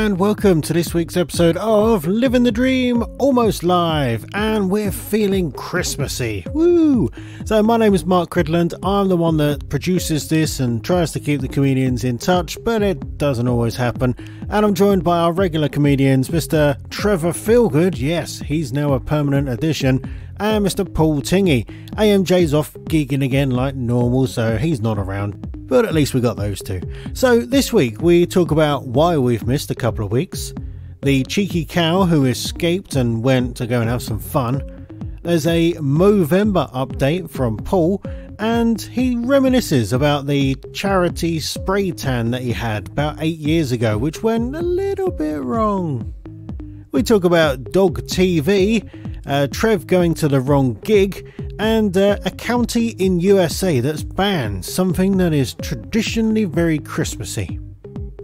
and welcome to this week's episode of Living the Dream, almost live, and we're feeling Christmassy. Woo! So my name is Mark Cridland. I'm the one that produces this and tries to keep the comedians in touch, but it doesn't always happen. And I'm joined by our regular comedians, Mr. Trevor Feelgood. Yes, he's now a permanent addition. And Mr. Paul Tingy. AMJ's off gigging again like normal, so he's not around. But at least we got those two. So this week we talk about why we've missed a couple of weeks, the cheeky cow who escaped and went to go and have some fun. There's a Movember update from Paul, and he reminisces about the charity spray tan that he had about 8 years ago, which went a little bit wrong. We talk about dog TV, Trev going to the wrong gig, and a county in USA that's banned something that is traditionally very Christmassy.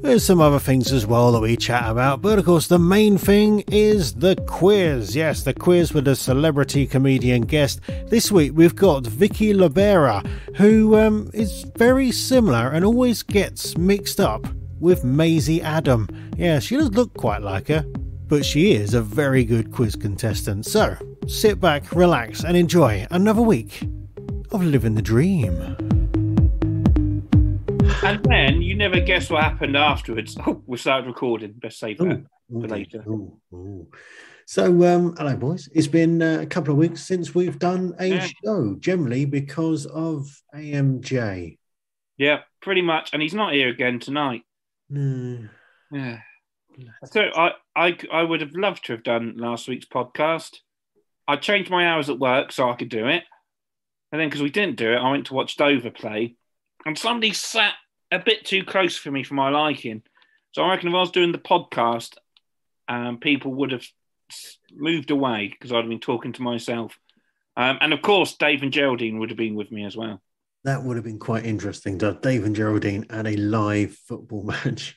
There's some other things as well that we chat about, but of course the main thing is the quiz. Yes, the quiz with a celebrity comedian guest. This week we've got Vicky Libera, who is very similar and always gets mixed up with Maisie Adam. Yeah, she does look quite like her, but she is a very good quiz contestant. So sit back, relax, and enjoy another week of Living the Dream. And then you never guess what happened afterwards. Oh, we started recording. Best save that for later. So, hello, boys. It's been a couple of weeks since we've done a show, generally because of AMJ. Yeah, pretty much. And he's not here again tonight. No. Yeah. So I would have loved to have done last week's podcast. I changed my hours at work so I could do it. And then because we didn't do it, I went to watch Dover play. And somebody sat a bit too close for me for my liking. So I reckon if I was doing the podcast, people would have moved away because I'd have been talking to myself. And of course, Dave and Geraldine would have been with me as well. That would have been quite interesting to have Dave and Geraldine at a live football match.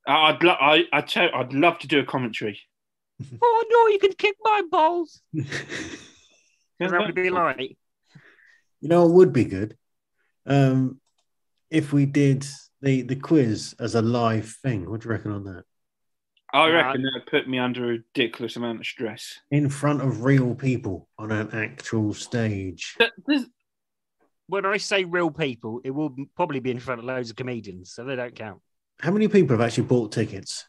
I'd love to do a commentary. Oh no, you can kick my balls. That would be like. You know, it would be good if we did the quiz as a live thing. What do you reckon on that? I reckon that would put me under a ridiculous amount of stress. In front of real people on an actual stage. When I say real people, it will probably be in front of loads of comedians, so they don't count. How many people have actually bought tickets?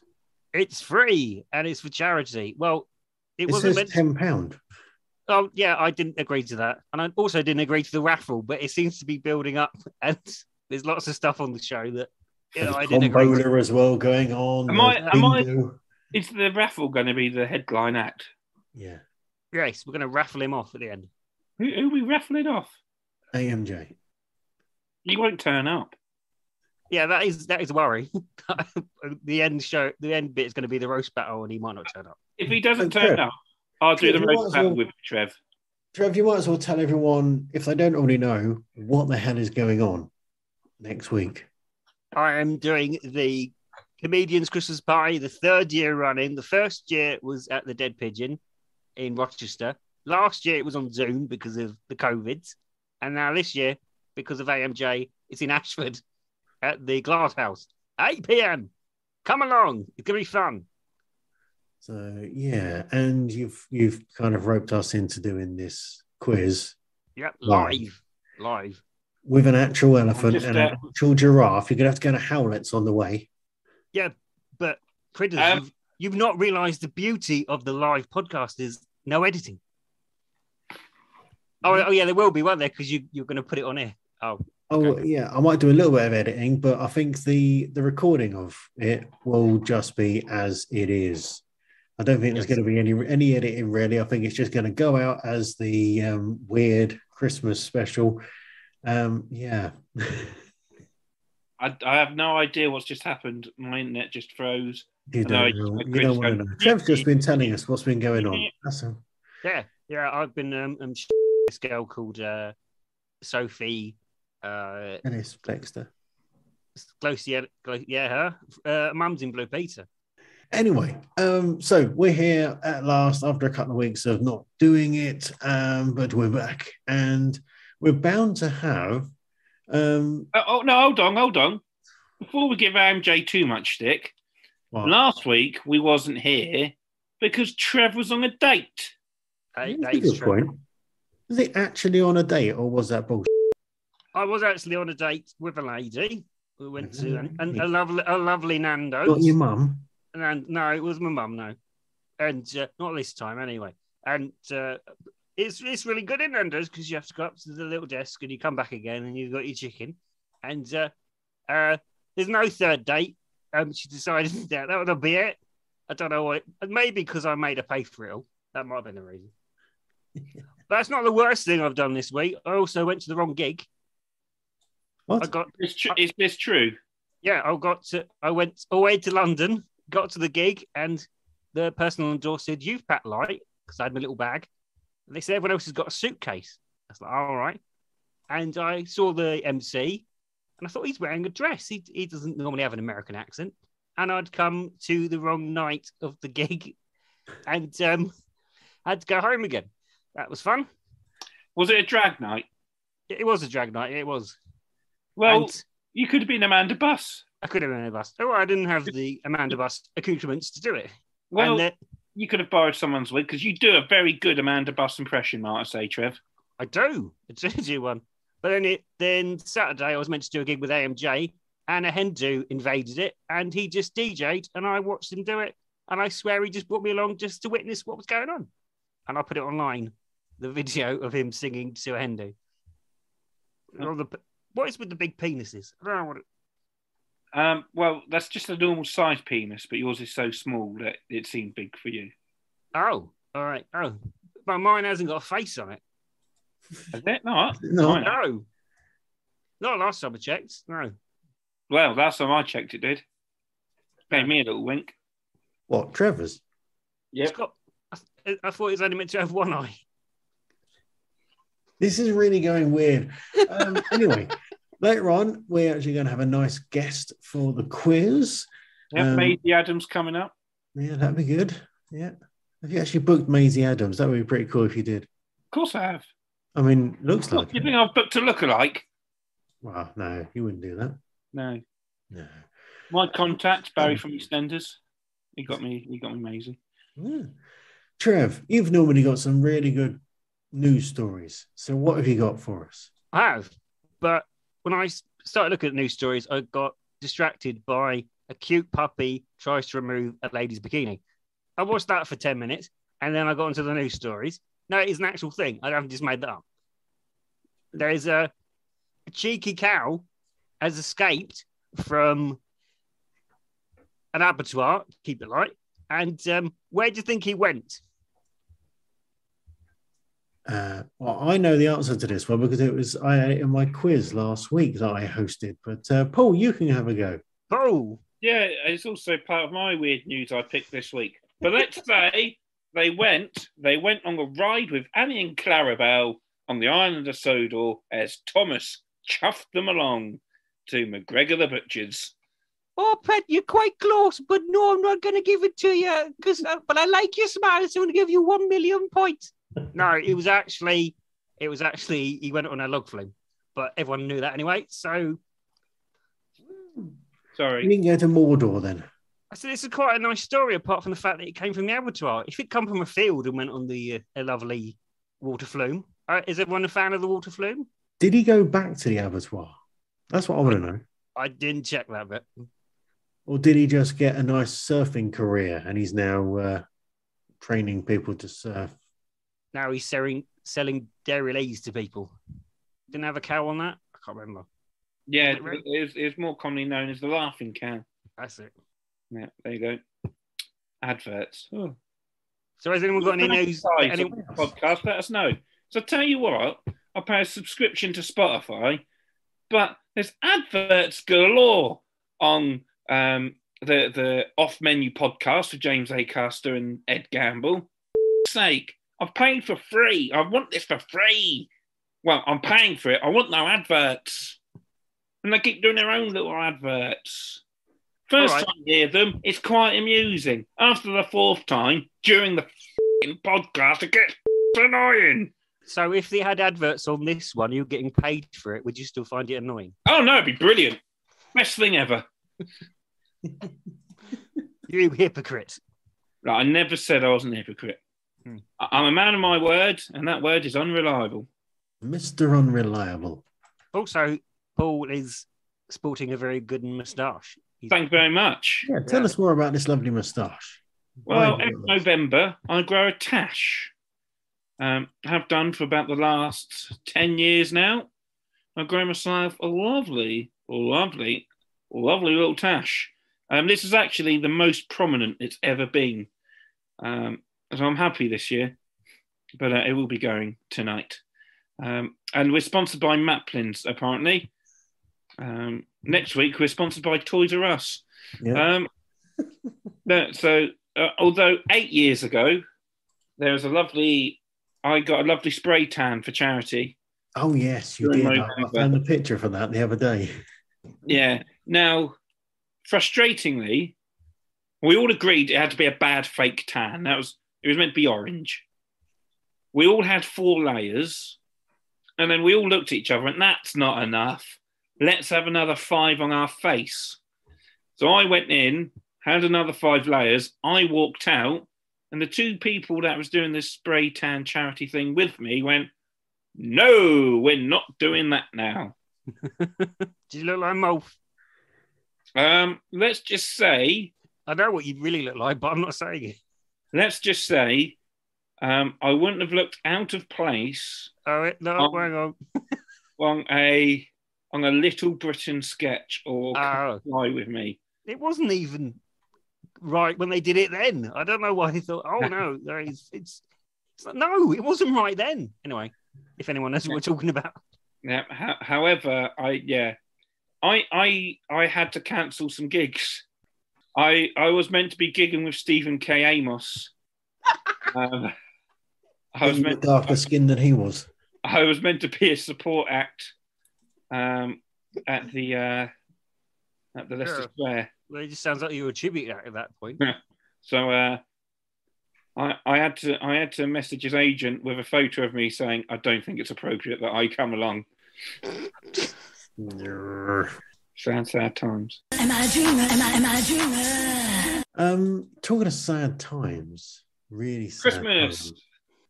It's free and it's for charity. Well, it says wasn't £10. Oh, yeah, I didn't agree to that. And I also didn't agree to the raffle, but it seems to be building up. And there's lots of stuff on the show that I didn't agree to. As well going on. Is the raffle going to be the headline act? Yeah. Yes, we're going to raffle him off at the end. Who are we raffling off? AMJ. He won't turn up. Yeah, that is a worry. The end bit is going to be the roast battle, and he might not turn up. If he doesn't turn up, I'll do the roast battle with Trev. Trev, you might as well tell everyone, if they don't already know, what the hell is going on next week. I am doing the Comedians Christmas Party, the third year running. The first year was at the Dead Pigeon in Rochester. Last year it was on Zoom because of the COVID. And now this year, because of AMJ, it's in Ashford at the Glass House. 8 p.m. Come along. It's going to be fun. So, yeah. And you've kind of roped us into doing this quiz. Yep, live. With an actual elephant and an actual giraffe. You're going to have to go to Howlett's on the way. Yeah, but Critters, you've not realised the beauty of the live podcast is no editing. Oh yeah, there will be, won't there? Because you're going to put it on air. Okay. Yeah, I might do a little bit of editing, but I think the recording of it will just be as it is. I don't think there's going to be any editing really. I think it's just going to go out as the weird Christmas special. Yeah. I have no idea what's just happened. My internet just froze. You don't want to know. Trev's just been telling us what's been going on. Yeah. I've been this girl called Sophie. Dennis Dexter. Her. Mum's in Blue Peter. Anyway, so we're here at last after a couple of weeks of not doing it, but we're back and we're bound to have. Hold on. Before we give AMJ too much stick, What? Last week we wasn't here because Trev was on a date. That That's a is good true. point. Was he actually on a date, or was that bullshit? I was actually on a date with a lady. We went to Really? a lovely Nando's. Not your mum? And no, it was my mum, no. And not this time, anyway. And it's really good in Nando's because you have to go up to the little desk and you come back again and you've got your chicken. And there's no third date. She decided that would be it. I don't know what. Maybe because I made her pay for it all. That might have been the reason. That's not the worst thing I've done this week. I also went to the wrong gig. What? Is this true? Yeah, I went away to London, got to the gig, and the person on the door said, "You've packed light," because I had my little bag. And they said everyone else has got a suitcase. I was like, all right. And I saw the MC, and I thought he's wearing a dress. He doesn't normally have an American accent. And I'd come to the wrong night of the gig and had to go home again. That was fun. Was it a drag night? It was a drag night. It was. Well, And you could have been Amanda Buss. I could have been a bus. Oh, I didn't have the Amanda Bus accoutrements to do it. Well, And, you could have borrowed someone's wig because you do a very good Amanda Buss impression, might I say, Trev? I do do one. But then Saturday I was meant to do a gig with AMJ, and a Hindu invaded it, and he just DJ'd, and I watched him do it, and I swear he just brought me along just to witness what was going on, and I put it online, the video of him singing to a Hindu. What is with the big penises? I don't know what. Well, that's just a normal size penis, but yours is so small that it seemed big for you. Oh, all right. Oh, but mine hasn't got a face on it. Is it not? No. No. Not last time I checked. No. Well, last time I checked, it did. Gave me a little wink. What, Trevor's? Yep. I thought it was only meant to have one eye. This is really going weird. Anyway, later on, we're actually going to have a nice guest for the quiz. Yep, Maisie Adams coming up. Yeah, that'd be good. Yeah. Have you actually booked Maisie Adams? That would be pretty cool if you did. Of course I have. I mean, looks like You it. think I've booked a lookalike? Well, no, you wouldn't do that. No. No. My contact, Barry from EastEnders. He got me Maisie. Yeah. Trev, you've normally got some really good news stories. So what have you got for us? I have. But when I started looking at news stories, I got distracted by a cute puppy tries to remove a lady's bikini. I watched that for 10 minutes, and then I got into the news stories. No, it is an actual thing. I haven't just made that up. There's a cheeky cow has escaped from an abattoir, keep it light, and where do you think he went? Well, I know the answer to this one because it was in my quiz last week that I hosted. But Paul, you can have a go. Oh, Yeah, it's also part of my weird news I picked this week. But let's say they went on a ride with Annie and Clarabelle on the island of Sodor as Thomas chuffed them along to McGregor the Butcher's. oh, Pet, you're quite close, but no, I'm not going to give it to you. But I like your smile, so I'm going to give you 1 million points. No, it was actually he went on a log flume, but everyone knew that anyway. So, You Sorry. can go to Mordor then. I said it's quite a nice story, apart from the fact that it came from the abattoir. If it come from a field and went on the a lovely water flume, is everyone a fan of the water flume? Did he go back to the abattoir? That's what I want to know. I didn't check that bit. Or did he just get a nice surfing career and he's now training people to surf? Now he's selling dairy lees to people. Didn't have a cow on that? I can't remember. Yeah, Was it red? it's more commonly known as the laughing cow. That's it. Yeah, there you go. Adverts. Oh. So has anyone got any news? Guys, on the podcast, let us know. So tell you what, I pay a subscription to Spotify, but there's adverts galore on the Off Menu podcast with James Acaster and Ed Gamble. For sake, I've paid for free. I want this for free. Well, I'm paying for it. I want no adverts. And they keep doing their own little adverts. First All right. time I hear them, it's quite amusing. After the fourth time, during the podcast, it gets annoying. So if they had adverts on this one, you're getting paid for it, would you still find it annoying? Oh, no, it'd be brilliant. Best thing ever. You hypocrite. Right, I never said I wasn't a hypocrite. I'm a man of my word, and that word is unreliable. Mr. Unreliable. Also, Paul is sporting a very good moustache. Thank you very much. Yeah, tell us more about this lovely moustache. Well, Why- every November, I grow a tash. Have done for about the last 10 years now. I grow myself a lovely little tash. This is actually the most prominent it's ever been. So I'm happy this year, but it will be going tonight. And we're sponsored by Maplin's, apparently. Next week, we're sponsored by Toys R Us. Yeah. Although 8 years ago, I got a lovely spray tan for charity. Oh, yes, you During did. November. I found a picture for that the other day. Yeah. Now, frustratingly, we all agreed it had to be a bad fake tan. It was meant to be orange. We all had 4 layers, and then we all looked at each other, and that's not enough. Let's have another 5 on our face. So I went in, had another 5 layers. I walked out, and the 2 people that was doing this spray tan charity thing with me went, "No, we're not doing that now." Do you look like Molf? Let's just say, I know what you really look like, but I'm not saying it. let's just say, I wouldn't have looked out of place Oh, no, hang on. on a Little Britain sketch or Fly With Me. It wasn't even right when they did it then. I don't know why they thought, oh, no, it's like, no, it wasn't right then. Anyway, if anyone knows what we're talking about. Yeah. However, I had to cancel some gigs. I was meant to be gigging with Stephen K. Amos. I was meant darker skin than he was. I was meant to be a support act at the Leicester Square. Well, it just sounds like you were a tribute act at that point. So I had to message his agent with a photo of me saying, "I don't think it's appropriate that I come along." Sad times. Am I a dreamer? Am I a dreamer? Talking of sad times, really sad times.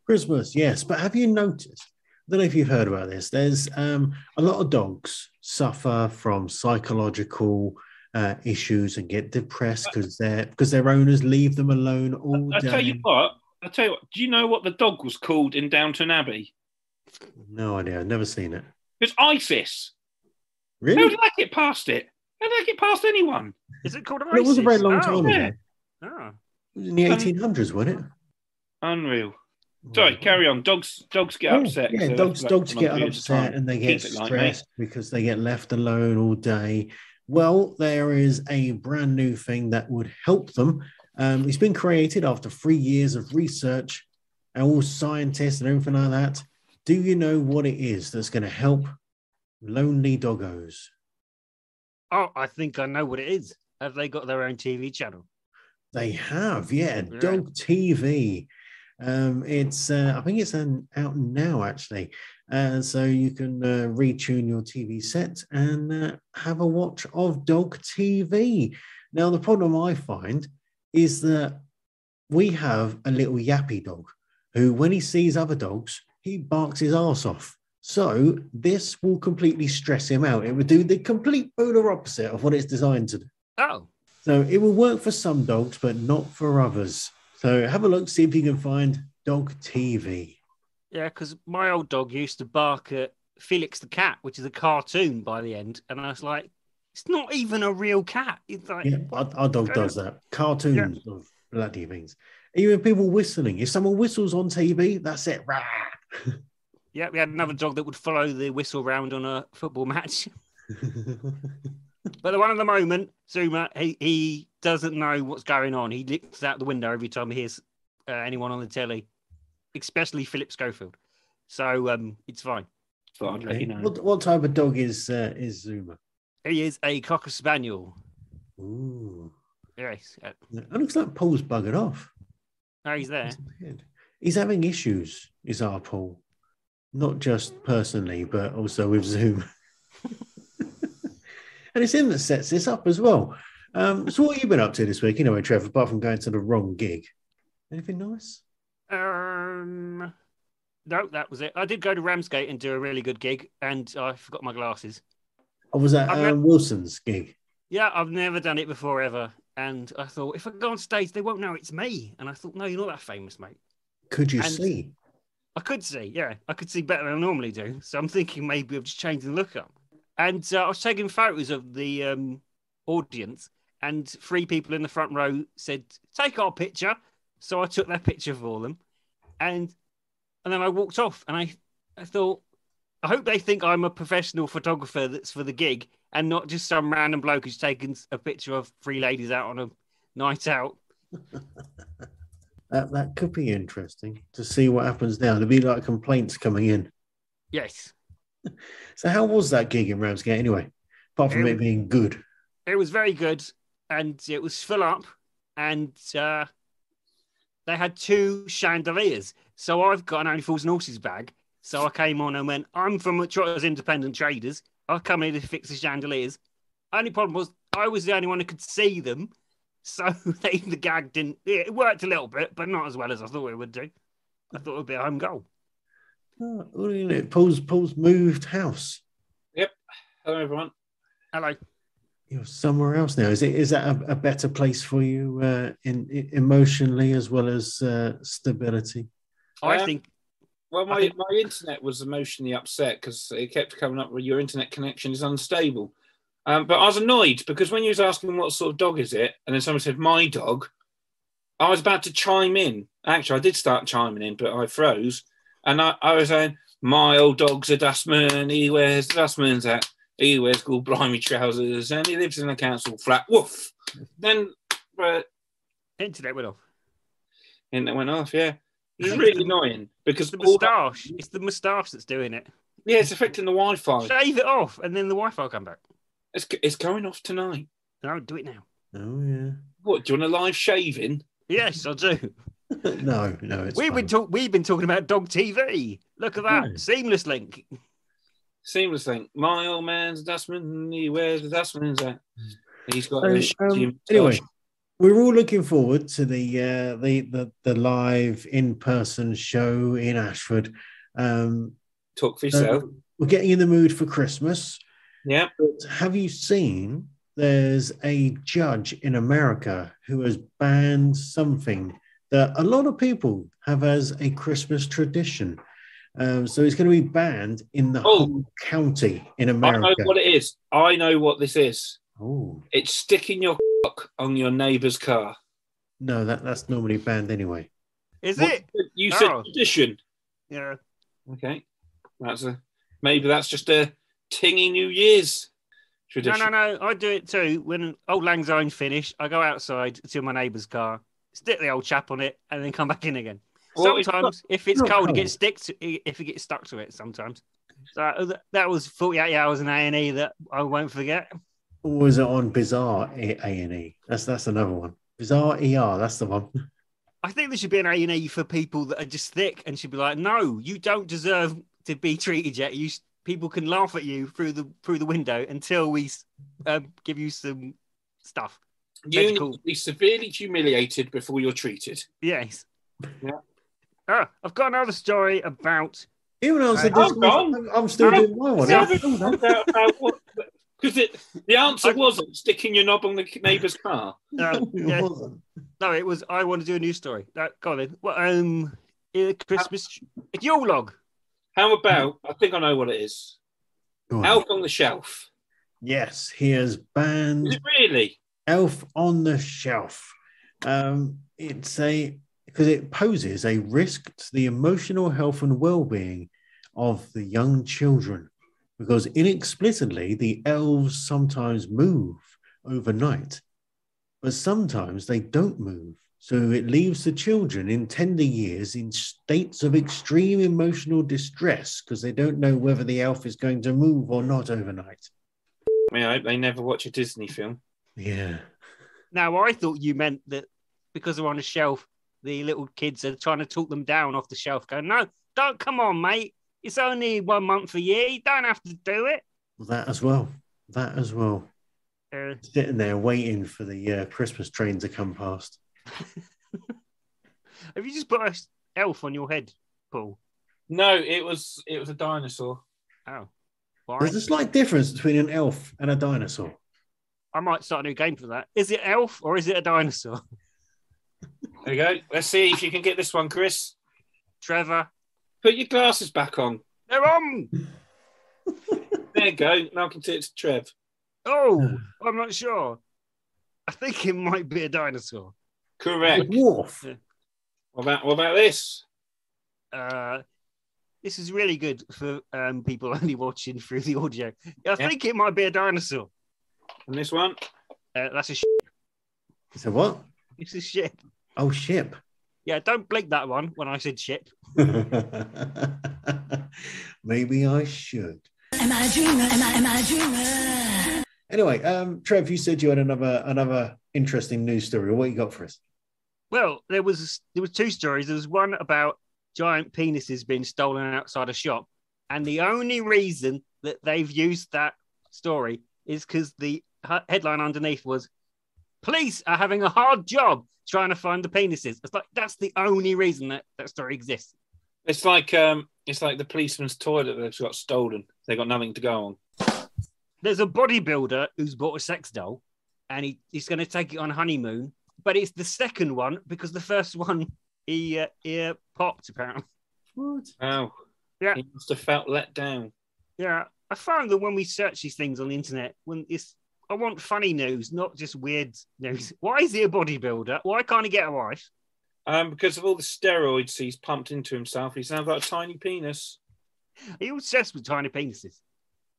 Christmas, yes. But have you noticed? I don't know if you've heard about this. There's a lot of dogs suffer from psychological issues and get depressed because their owners leave them alone all day. I tell you what. Do you know what the dog was called in Downton Abbey? No idea. I've never seen it. It's ISIS. Really? How did I get past it? How did I get past anyone? Is it called Well, it was a very long time yeah. ago. Oh. It was in the 1800s, wasn't it? Unreal. Sorry, carry on. Dogs get upset. Yeah, dogs get upset and they get stressed because they get left alone all day. Well, there is a brand new thing that would help them. It's been created after 3 years of research and all scientists and everything like that. Do you know what it is that's going to help lonely doggos? Oh, I think I know what it is. Have they got their own TV channel? They have, yeah. Dog TV. It's I think it's out now actually, so you can retune your TV set and have a watch of dog TV. Now the problem I find is that we have a little yappy dog who, when he sees other dogs, he barks his arse off. So this will completely stress him out. It would do the complete polar opposite of what it's designed to do. Oh, so it will work for some dogs, but not for others. So have a look, see if you can find dog TV. Yeah, because my old dog used to bark at Felix the cat, which is a cartoon by the end. And I was like, it's not even a real cat. It's like, yeah, our dog does that. Cartoons of bloody things. Even people whistling. If someone whistles on TV, that's it. Rah! Yeah, we had another dog that would follow the whistle round on a football match. But the one at the moment, Zuma, he doesn't know what's going on. He looks out the window every time he hears anyone on the telly, especially Philip Schofield. So it's fine. So I'd let you know. What type of dog is Zuma? He is a Cocker Spaniel. Ooh. Yes. It looks like Paul's buggered off. No, he's there. He's having issues, is our Paul. Not just personally, but also with Zoom. And it's him that sets this up as well. So what have you been up to this week, anyway, Trevor, apart from going to the wrong gig? Anything nice? No, that was it. I did go to Ramsgate and do a really good gig, and I forgot my glasses. Or was that Wilson's gig? Yeah, I've never done it before ever. And I thought, if I go on stage, they won't know it's me. And I thought, no, you're not that famous, mate. Could you see? I could see, yeah. I could see better than I normally do. So I'm thinking maybe I've just changed the look up. And I was taking photos of the audience, and 3 people in the front row said, take our picture. So I took that picture for them. And then I walked off, and I thought, I hope they think I'm a professional photographer that's for the gig and not just some random bloke who's taken a picture of 3 ladies out on a night out. That could be interesting to see what happens now. There'll be like complaints coming in. Yes. So how was that gig in Ramsgate anyway? Apart from it being good. It was very good, and it was full up, and they had 2 chandeliers. So I've got an Only Fools and Horses bag. So I came on and went, I'm from Trotters Independent Traders. I'll come in to fix the chandeliers. Only problem was I was the only one who could see them. So the gag didn't... It worked a little bit, but not as well as I thought it would do. I thought it would be a home goal. Oh, Paul's moved house. Yep. Hello, everyone. Hello. You're somewhere else now. Is that a better place for you emotionally as well as stability? I think... Well, my internet was emotionally upset because it kept coming up with your internet connection is unstable. But I was annoyed because when you was asking what sort of dog is it, and then someone said my dog, I was about to chime in. Actually, I did start chiming in, but I froze. And I was saying, my old dog's a dustman. He wears dustman's hat. He wears cool blimey trousers, and he lives in a council flat. Woof. Then internet went off. Internet went off, yeah. It was really annoying because the moustache. It's the moustache that's doing it. Yeah, it's affecting the Wi-Fi. Shave it off, and then the Wi-Fi will come back. It's going off tonight. No, do it now. Oh yeah. What? Do you want a live shaving? Yes, I do. No, it's we've been talking about dog TV. Look at that seamless link. Seamless link. My old man's a dustman. He wears the dustman's hat. He's got anyway. We're all looking forward to the live in-person show in Ashford. Talk for yourself. We're getting in the mood for Christmas. Yeah. But have you seen there's a judge in America who has banned something that a lot of people have as a Christmas tradition? So it's going to be banned in the whole county in America. I know what it is. I know what this is. Oh. It's sticking your on your neighbour's car. No, that's normally banned anyway. Is it? You said tradition. Yeah. Okay. Maybe that's just a tingy New Year's tradition. No. I do it too. When Old Lang Syne's finished, I go outside to my neighbour's car, stick the old chap on it, and then come back in again. Well, sometimes, if it's cold, it gets stuck to it sometimes. So that was 48 hours in A&E that I won't forget. Or was it on Bizarre A&E? That's another one. Bizarre ER, that's the one. I think there should be an A&E for people that are just thick and should be like, no, you don't deserve to be treated yet. People can laugh at you through the window until we give you some stuff. You need to be severely humiliated before you're treated. Yes. Yeah. I've got another story about... Even though I'm still doing my one. Because the answer wasn't sticking your knob on the neighbour's car. No, it was. I want to do a news story. Go on then. Well, Christmas. It's Yule log. How about? I think I know what it is. Elf on the Shelf. Yes, he has banned. Is it really? Elf on the Shelf. It's because it poses a risk to the emotional health and well-being of the young children. Because inexplicably, the elves sometimes move overnight, but sometimes they don't move. So it leaves the children in tender years in states of extreme emotional distress because they don't know whether the elf is going to move or not overnight. I hope they never watch a Disney film. Yeah. Now, I thought you meant that because they're on a shelf, the little kids are trying to talk them down off the shelf, going, no, don't, come on, mate. It's only 1 month a year. You don't have to do it. That as well. Sitting there waiting for the Christmas train to come past. Have you just put an elf on your head, Paul? No, it was a dinosaur. Oh. Why? There's a slight difference between an elf and a dinosaur. I might start a new game for that. Is it elf or is it a dinosaur? There you go. Let's see if you can get this one, Chris. Trevor. Put your glasses back on. They're on! There you go. Now I can see it's Trev. Oh, I'm not sure. I think it might be a dinosaur. Correct. A dwarf. Yeah. What about this? This is really good for people only watching through the audio. I think it might be a dinosaur. And this one? That's a ship. So what? It's a ship. Oh, ship. Yeah, don't blink that one when I said ship. Maybe I should. Am I a dreamer? Am I a dreamer? Anyway, Trev, you said you had another interesting news story. What you got for us? Well, there was two stories. There was one about giant penises being stolen outside a shop, and the only reason that they've used that story is because the headline underneath was "Police are having a hard job trying to find the penises." It's like that's the only reason that story exists. It's like the policeman's toilet that's got stolen. They got nothing to go on. There's a bodybuilder who's bought a sex doll, and he's going to take it on honeymoon. But it's the second one because the first one he popped apparently. What? Oh, Yeah, he must have felt let down. yeah. I found that when we search these things on the internet, I want funny news, not just weird news. Why is he a bodybuilder? Why can't he get a wife? Because of all the steroids he's pumped into himself, he sounds like a tiny penis. Are you obsessed with tiny penises?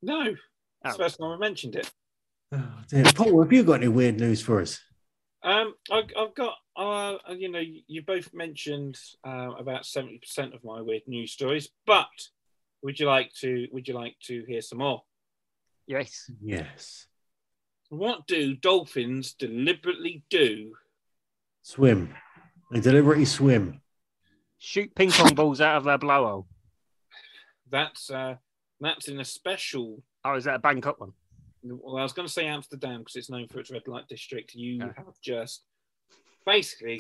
No, that's Oh. the first time I mentioned it. Oh, dear. Paul, have you got any weird news for us? I've got, you both mentioned about 70% of my weird news stories, but would you like to hear some more? Yes. Yes. What do dolphins deliberately do? Swim. They deliberately swim. Shoot ping pong balls out of their blowhole. That's in a special. Oh, is that a Bangkok one? Well, I was going to say Amsterdam because it's known for its red light district. You Oh. have just basically.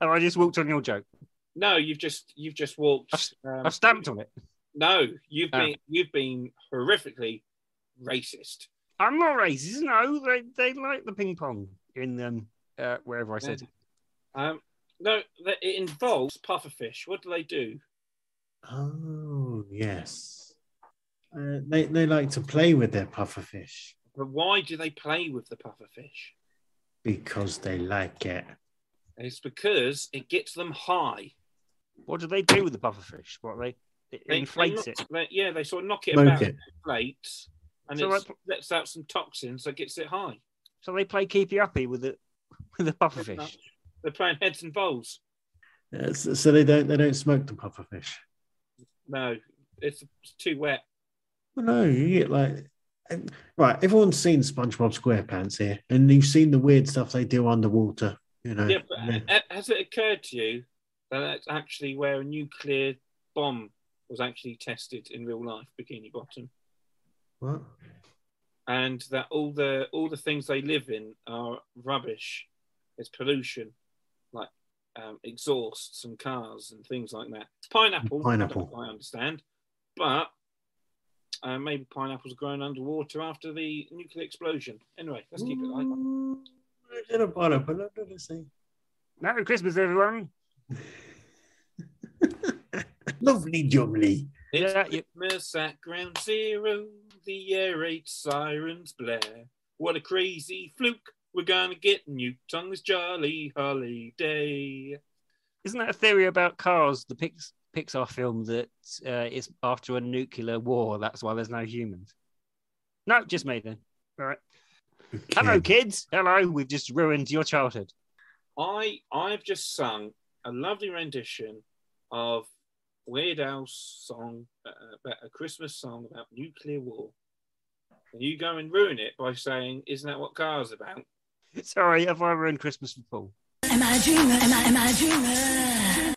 Oh, I just walked on your joke. No, you've just walked. I've stamped on it. No, you've Oh. been horrifically racist. I'm not racist. No, they like the ping pong in wherever I said. No, it involves pufferfish. What do they do? Oh, yes. They like to play with their pufferfish But why do they play with the pufferfish? because they like it. It's because it gets them high. What do they do with the pufferfish? What they inflate it? They sort of knock it Smoke about it. plates, and So it lets out some toxins that gets it high. So they play keepy uppy with the pufferfish. They're playing heads and bowls. So they don't smoke the pufferfish. No, it's too wet. Well, no, you get right. Everyone's seen SpongeBob SquarePants here, and you've seen the weird stuff they do underwater. You know. Yeah, but has it occurred to you that that's actually where a nuclear bomb was actually tested in real life, Bikini Bottom, What? and that all the things they live in are rubbish. It's pollution, like exhausts and cars and things like that. Pineapple. I understand, but maybe pineapples are grown underwater after the nuclear explosion. Anyway, let's keep it light. Merry Christmas, everyone. Lovely jubbly. It's Yeah, Christmas at Ground Zero. The air raid sirens blare. What a crazy fluke. We're gonna get nuked on this jolly holiday. Isn't that a theory about Cars, the Pixar film that is after a nuclear war? That's why there's no humans. No, just me then. All right. Okay. Hello, kids. Hello. We've just ruined your childhood. I've just sung a lovely rendition of Weird Al's song, about a Christmas song about nuclear war. And you go and ruin it by saying, "Isn't that what Cars about?" Sorry, have I ruined Christmas for Paul? Am I a dreamer? Am I a dreamer?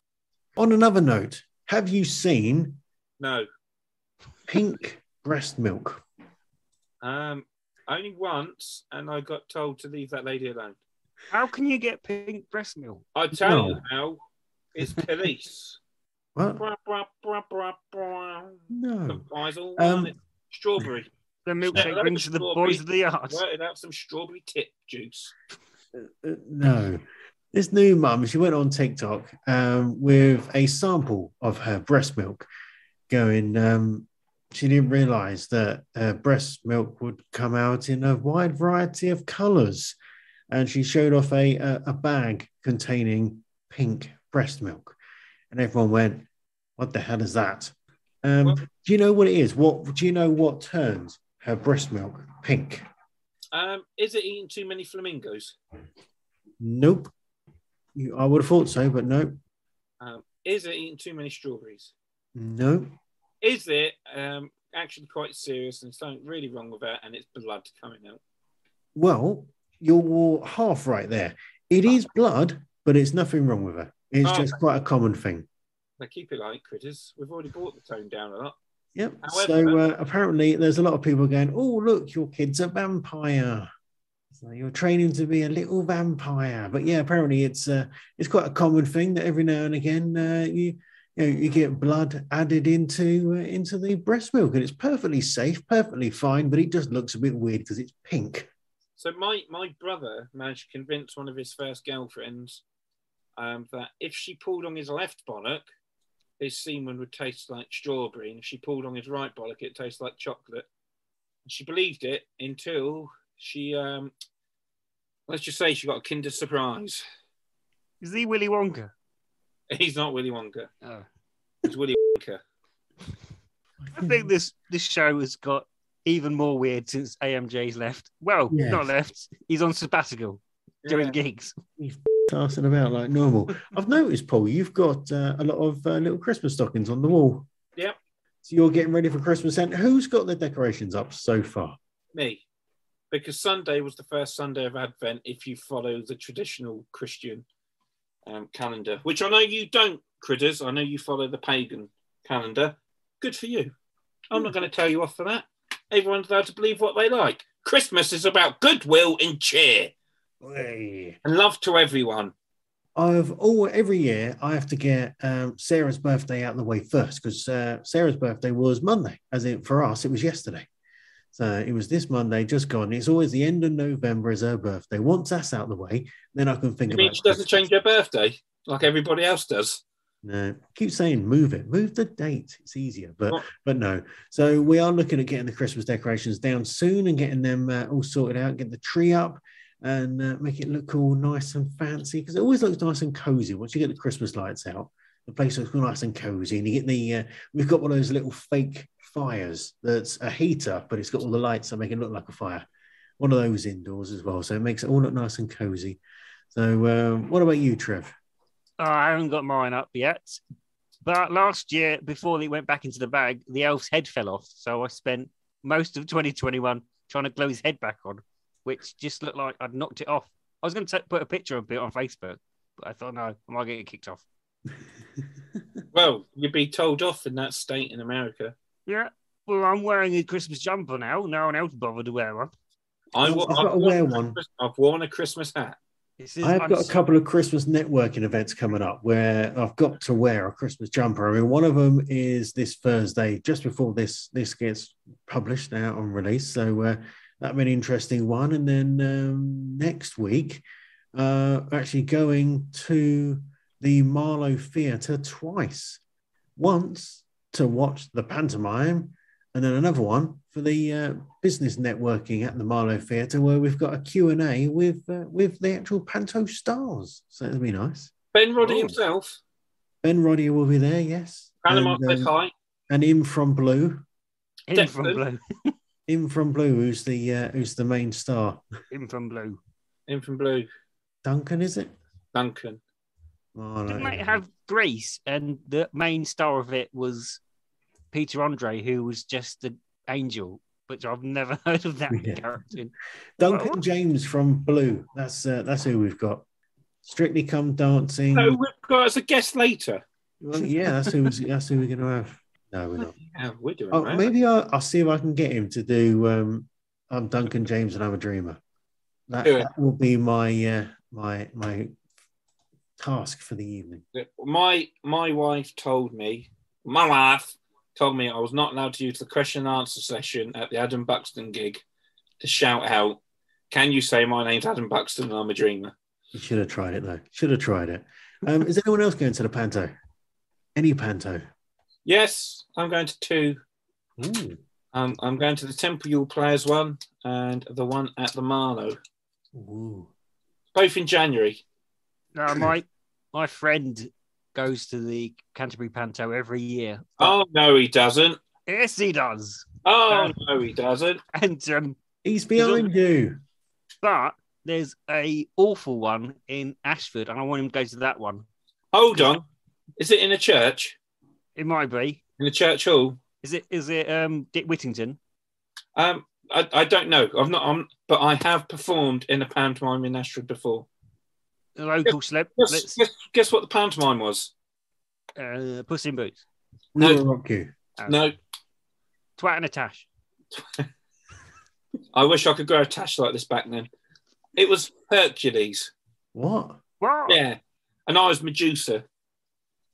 On another note, have you seen No. pink breast milk? I Only once, and I got told to leave that lady alone. How can you get pink breast milk? I tell you how. It's police. What? Blah, blah, blah, blah, blah. No. The pies all on it. Strawberry. The Yeah, milkshake load brings of the strawberry. boys of the yard. Worked out some strawberry tip juice. No. This new mum, she went on TikTok with a sample of her breast milk going, she didn't realise that breast milk would come out in a wide variety of colours. And she showed off a bag containing pink breast milk. And everyone went, what the hell is that? Do you know what it is? Do you know what turns her breast milk pink? Is it eating too many flamingos? Nope. I would have thought so, but no. Is it eating too many strawberries? No. Is it actually quite serious and something really wrong with it and it's blood coming out? Well, you're half right there. It is blood, but it's nothing wrong with her. It's just quite a common thing. They keep it like critters. We've already brought the tone down a lot. Yep. However, So apparently there's a lot of people going, oh, look, your kid's a vampire. So you're training to be a little vampire. But yeah, apparently it's quite a common thing that every now and again you get blood added into the breast milk, and it's perfectly safe, perfectly fine, but it just looks a bit weird because it's pink. So my brother managed to convince one of his first girlfriends that if she pulled on his left bollock, his semen would taste like strawberry, and if she pulled on his right bollock, it tastes like chocolate. And she believed it until she, let's just say, she got a Kinder Surprise. Is he Willy Wonka? He's not Willy Wonka. Oh. He's Willy Wonka. I think this show has got even more weird since AMJ's left. Well, Yes. not left. He's on sabbatical during gigs. He's arsing about like normal. I've noticed, Paul, you've got a lot of little Christmas stockings on the wall. Yep. So you're getting ready for Christmas. And who's got the decorations up so far? Me. Because Sunday was the first Sunday of Advent if you follow the traditional Christian calendar, which I know you don't, critters. I know you follow the pagan calendar. Good for you. I'm not going to tell you off for that. Everyone's allowed to believe what they like. Christmas is about goodwill and cheer. Hey. And love to everyone. Every year I have to get Sarah's birthday out of the way first, because Sarah's birthday was Monday, as in for us it was yesterday. So it was this Monday just gone. It's always the end of November as her birthday. Once that's out of the way, then I can think You about mean she doesn't Christmas. change her birthday like everybody else does? No, keep saying move the date. It's easier, but no. So we are looking at getting the Christmas decorations down soon and getting them all sorted out, get the tree up and make it look all nice and fancy, because it always looks nice and cozy once you get the Christmas lights out. The place looks nice and cozy, and you get we've got one of those little fake fires that's a heater, but it's got all the lights that make it look like a fire. One of those indoors as well, so it makes it all look nice and cozy. So what about you, Trev? Oh, I haven't got mine up yet. But last year, before they went back into the bag, the elf's head fell off. So I spent most of 2021 trying to glue his head back on, which just looked like I'd knocked it off. I was going to put a picture of it on Facebook, but I thought, no, I might get it kicked off. Well, you'd be told off in that state in America. Yeah. Well, I'm wearing a Christmas jumper now. No one else bothered to wear one. I've got to wear one. I've worn a Christmas hat. I've got a couple of Christmas networking events coming up where I've got to wear a Christmas jumper. I mean, one of them is this Thursday, just before this gets published out on release. So that'll be an interesting one. And then next week, actually going to the Marlow Theatre twice. Once to watch the pantomime, and then another one for the business networking at the Marlow Theatre, where we've got a Q&A with the actual panto stars. So it'll be nice. Ben Roddy himself. Ben Roddy will be there, yes. Panama says hi. And Im from Blue. Im from Blue. Im from Blue, who's the main star. Im from Blue. Im from Blue. Duncan, is it? Duncan. Oh, Didn't they have Grease, and the main star of it was Peter Andre, who was just the angel, which I've never heard of that character. Duncan James from Blue. That's who we've got. Strictly Come Dancing. No, we've got as a guest later. Well, yeah, that's who we're going to have. No, we're not. Yeah, we're doing Oh, right. maybe I'll see if I can get him to do I'm Duncan James, and I'm a dreamer. Do it. That will be my my task for the evening. My wife told me, I was not allowed to use the question and answer session at the Adam Buxton gig to shout out, "Can you say my name's Adam Buxton and I'm a dreamer?" You should have tried it, though. Should have tried it. Is anyone else going to the panto? Any panto? Yes, I'm going to 2. Ooh. I'm going to the Temple You'll Players one and the one at the Marlow. Ooh. Both in January. No, my friend goes to the Canterbury Panto every year. Oh, no, he doesn't. Yes, he does. Oh, no, he doesn't. And He's behind you. but there's a awful one in Ashford, and I want him to go to that one. Hold on. Is it in a church? It might be. In a church hall? Is it Dick Whittington? I don't know. But I have performed in a pantomime in Ashford before. The local celeb. Guess what the pantomime was? Puss in Boots. We will rock you. No. Twat and a Tash. I wish I could grow a tash like this back then. It was Hercules. What? Yeah. And I was Medusa.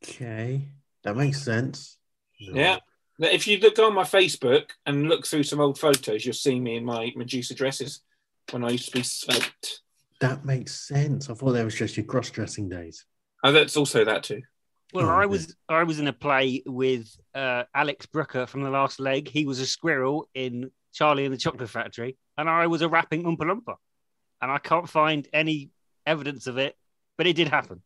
Okay. That makes sense. No. Yeah. If you look on my Facebook and look through some old photos, you'll see me in my Medusa dresses when I used to be smoked. That makes sense. I thought that was just your cross-dressing days. Oh, that's also that too. Well, I was in a play with Alex Brooker from The Last Leg. He was a squirrel in Charlie and the Chocolate Factory, and I was a rapping Oompa Loompa. And I can't find any evidence of it, but it did happen.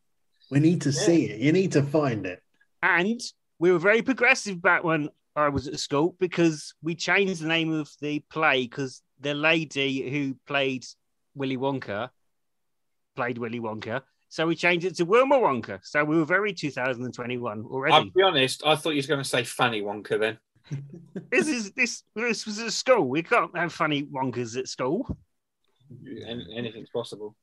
We need to see it. You need to find it. And we were very progressive back when I was at school because we changed the name of the play because the lady who played Willy Wonka. So we changed it to Wilma Wonka. So we were very 2021 already. I'll be honest, I thought you were going to say Fanny Wonka then. This was at school. We can't have funny Wonkas at school. Anything's possible.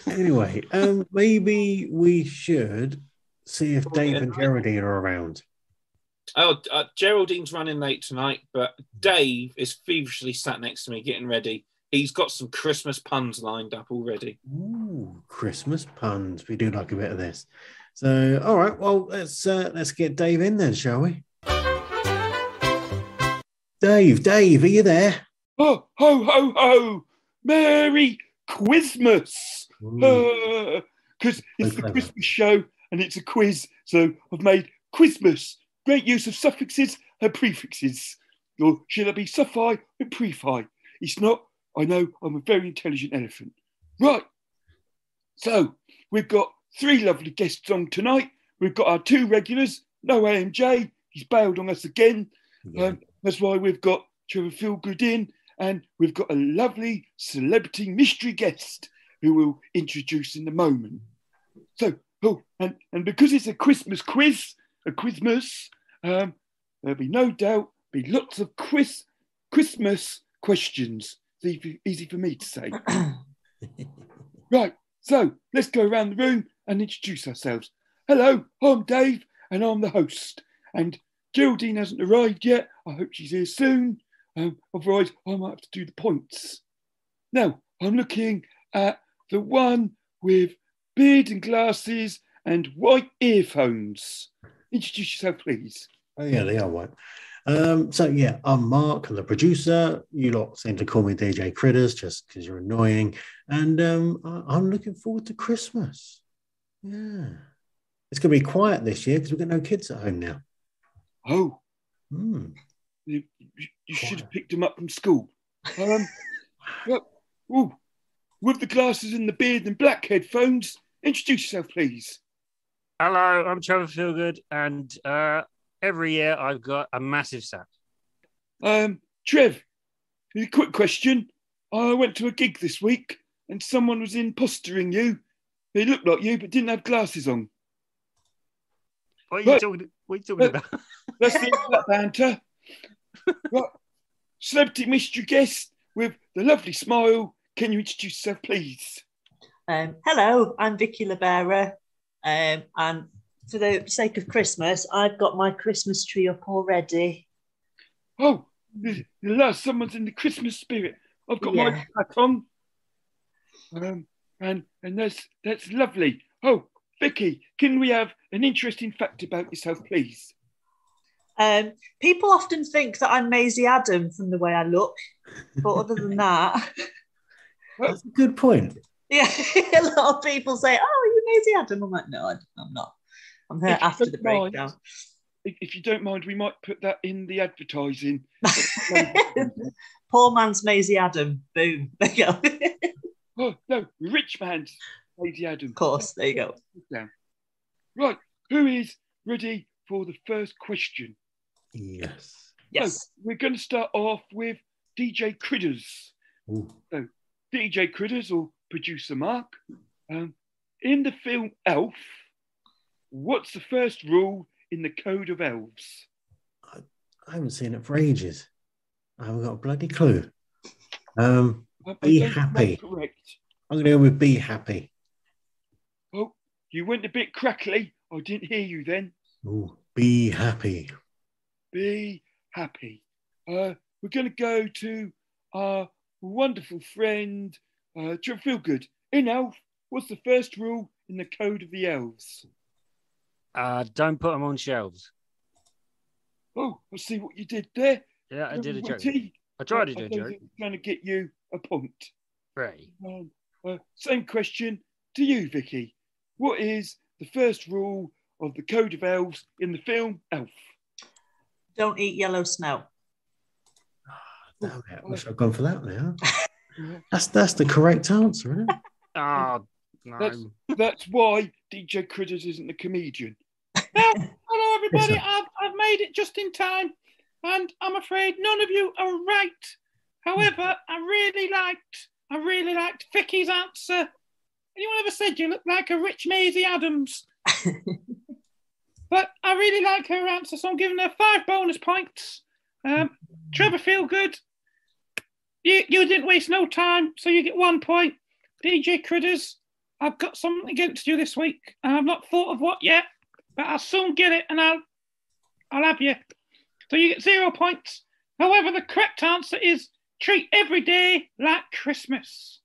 Anyway, maybe we should see if Dave and Geraldine are around. Oh, Geraldine's running late tonight, but Dave is feverishly sat next to me getting ready. He's got some Christmas puns lined up already. Ooh, Christmas puns. We do like a bit of this. So, all right. Well, let's get Dave in then, shall we? Dave, are you there? Oh, ho, ho, ho! Merry Christmas! Because it's the Christmas show and it's a quiz, so I've made Christmas. Great use of suffixes and prefixes. Or should it be suffi and prefi? It's not. I know I'm a very intelligent elephant. Right. So we've got 3 lovely guests on tonight. We've got our 2 regulars. No AMJ. He's bailed on us again. Yeah. That's why we've got Trevor Feelgood in. And we've got a lovely celebrity mystery guest who we'll introduce in a moment. So, and because it's a Christmas quiz, there'll be no doubt be lots of Christmas questions. Easy for me to say. Right, so let's go around the room and introduce ourselves. Hello, I'm Dave and I'm the host. And Geraldine hasn't arrived yet. I hope she's here soon. Otherwise, I might have to do the points. Now, I'm looking at the one with beard and glasses and white earphones. Introduce yourself, please. Oh, yeah, they are white. So, yeah, I'm Mark, I'm the producer. You lot seem to call me DJ Critters just because you're annoying. And I'm looking forward to Christmas. Yeah. It's going to be quiet this year because we've got no kids at home now. Oh. You should have picked them up from school. With the glasses and the beard and black headphones, introduce yourself, please. Hello, I'm Trevor Feelgood, and every year I've got a massive sack. Trev, a quick question. I went to a gig this week and someone was impostering you. They looked like you but didn't have glasses on. What are you talking about? Let's leave that banter. Right. Celebrity mystery guest with the lovely smile. Can you introduce yourself, please? Hello, I'm Vicky LaBera. And for the sake of Christmas, I've got my Christmas tree up already. Oh, someone's in the Christmas spirit. I've got Yeah. my hat on. And that's lovely. Oh, Vicky, can we have an interesting fact about yourself, please? People often think that I'm Maisie Adam from the way I look, but other than that, That's a good point. yeah, a lot of people say, "Oh, are you Maisie Adam?" I'm like, "No, I'm not. I'm here If you after the don't mind, breakdown." If you don't mind, we might put that in the advertising. Poor man's Maisie Adam. Boom. There you go. Oh, no, rich man's Lady Adam. Of course, there you go. Right, who is ready for the first question? Yes. Yes. So we're going to start off with DJ Critters. Ooh. So DJ Critters or producer Mark, in the film Elf, what's the first rule in the Code of Elves? I haven't seen it for ages. I haven't got a bloody clue. I Be don't think happy. that's correct. I'm going to go with be happy. Oh, you went a bit crackly. I didn't hear you then. Ooh, be happy. Be happy. We're going to go to our wonderful friend, Trevor Feelgood. In Elf, what's the first rule in the Code of the Elves? Don't put them on shelves. Oh, I see what you did there. Yeah, I did a joke. Witty. I tried to do a I joke. think it's going to get you a point. Right. Same question to you, Vicky. What is the first rule of the Code of Elves in the film Elf? Don't eat yellow snow. Damn it. I wish I'd gone for that now. That's the correct answer, isn't it? Oh, no. That's why DJ Critters isn't a comedian. Well, hello everybody. Yes, I've made it just in time, and I'm afraid none of you are right. However, I really liked Vicky's answer. Anyone ever said you look like a rich Maisie Adams? But I really like her answer, so I'm giving her 5 bonus points. Trevor Feelgood, you didn't waste no time, so you get 1 point. DJ Critters, I've got something against you this week. I've not thought of what yet, but I'll soon get it, and I'll have you. So you get 0 points. However, the correct answer is treat every day like Christmas.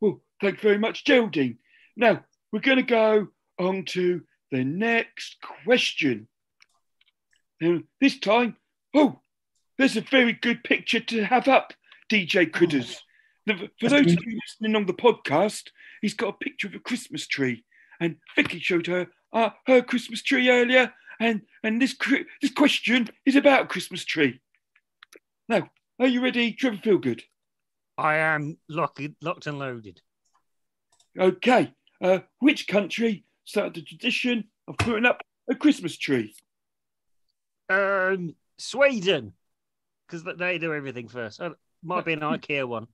Oh, thank you very much, Geraldine. Now, we're going to go on to the next question. Now, this time, there's a very good picture to have up, DJ Critters. For those of you listening on the podcast, he's got a picture of a Christmas tree. And Vicky showed her her Christmas tree earlier. And this question is about a Christmas tree. Now, are you ready, Trevor Feelgood? I am locked and loaded. Okay. Which country started the tradition of putting up a Christmas tree? Sweden, because they do everything first. Might be an IKEA one.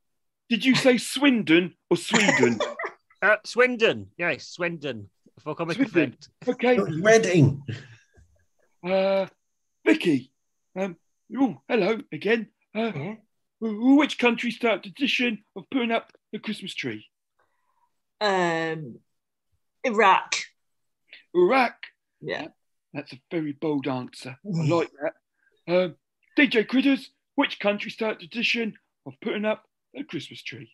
Did you say Swindon or Sweden? Swindon, yes, Swindon for comic Swindon. effect. Okay. Reading. Vicky. Hello again. Which country started the tradition of putting up the Christmas tree? Iraq. Iraq. Yeah. That's a very bold answer. I like that. DJ Critters, which country started the tradition of putting up a Christmas tree?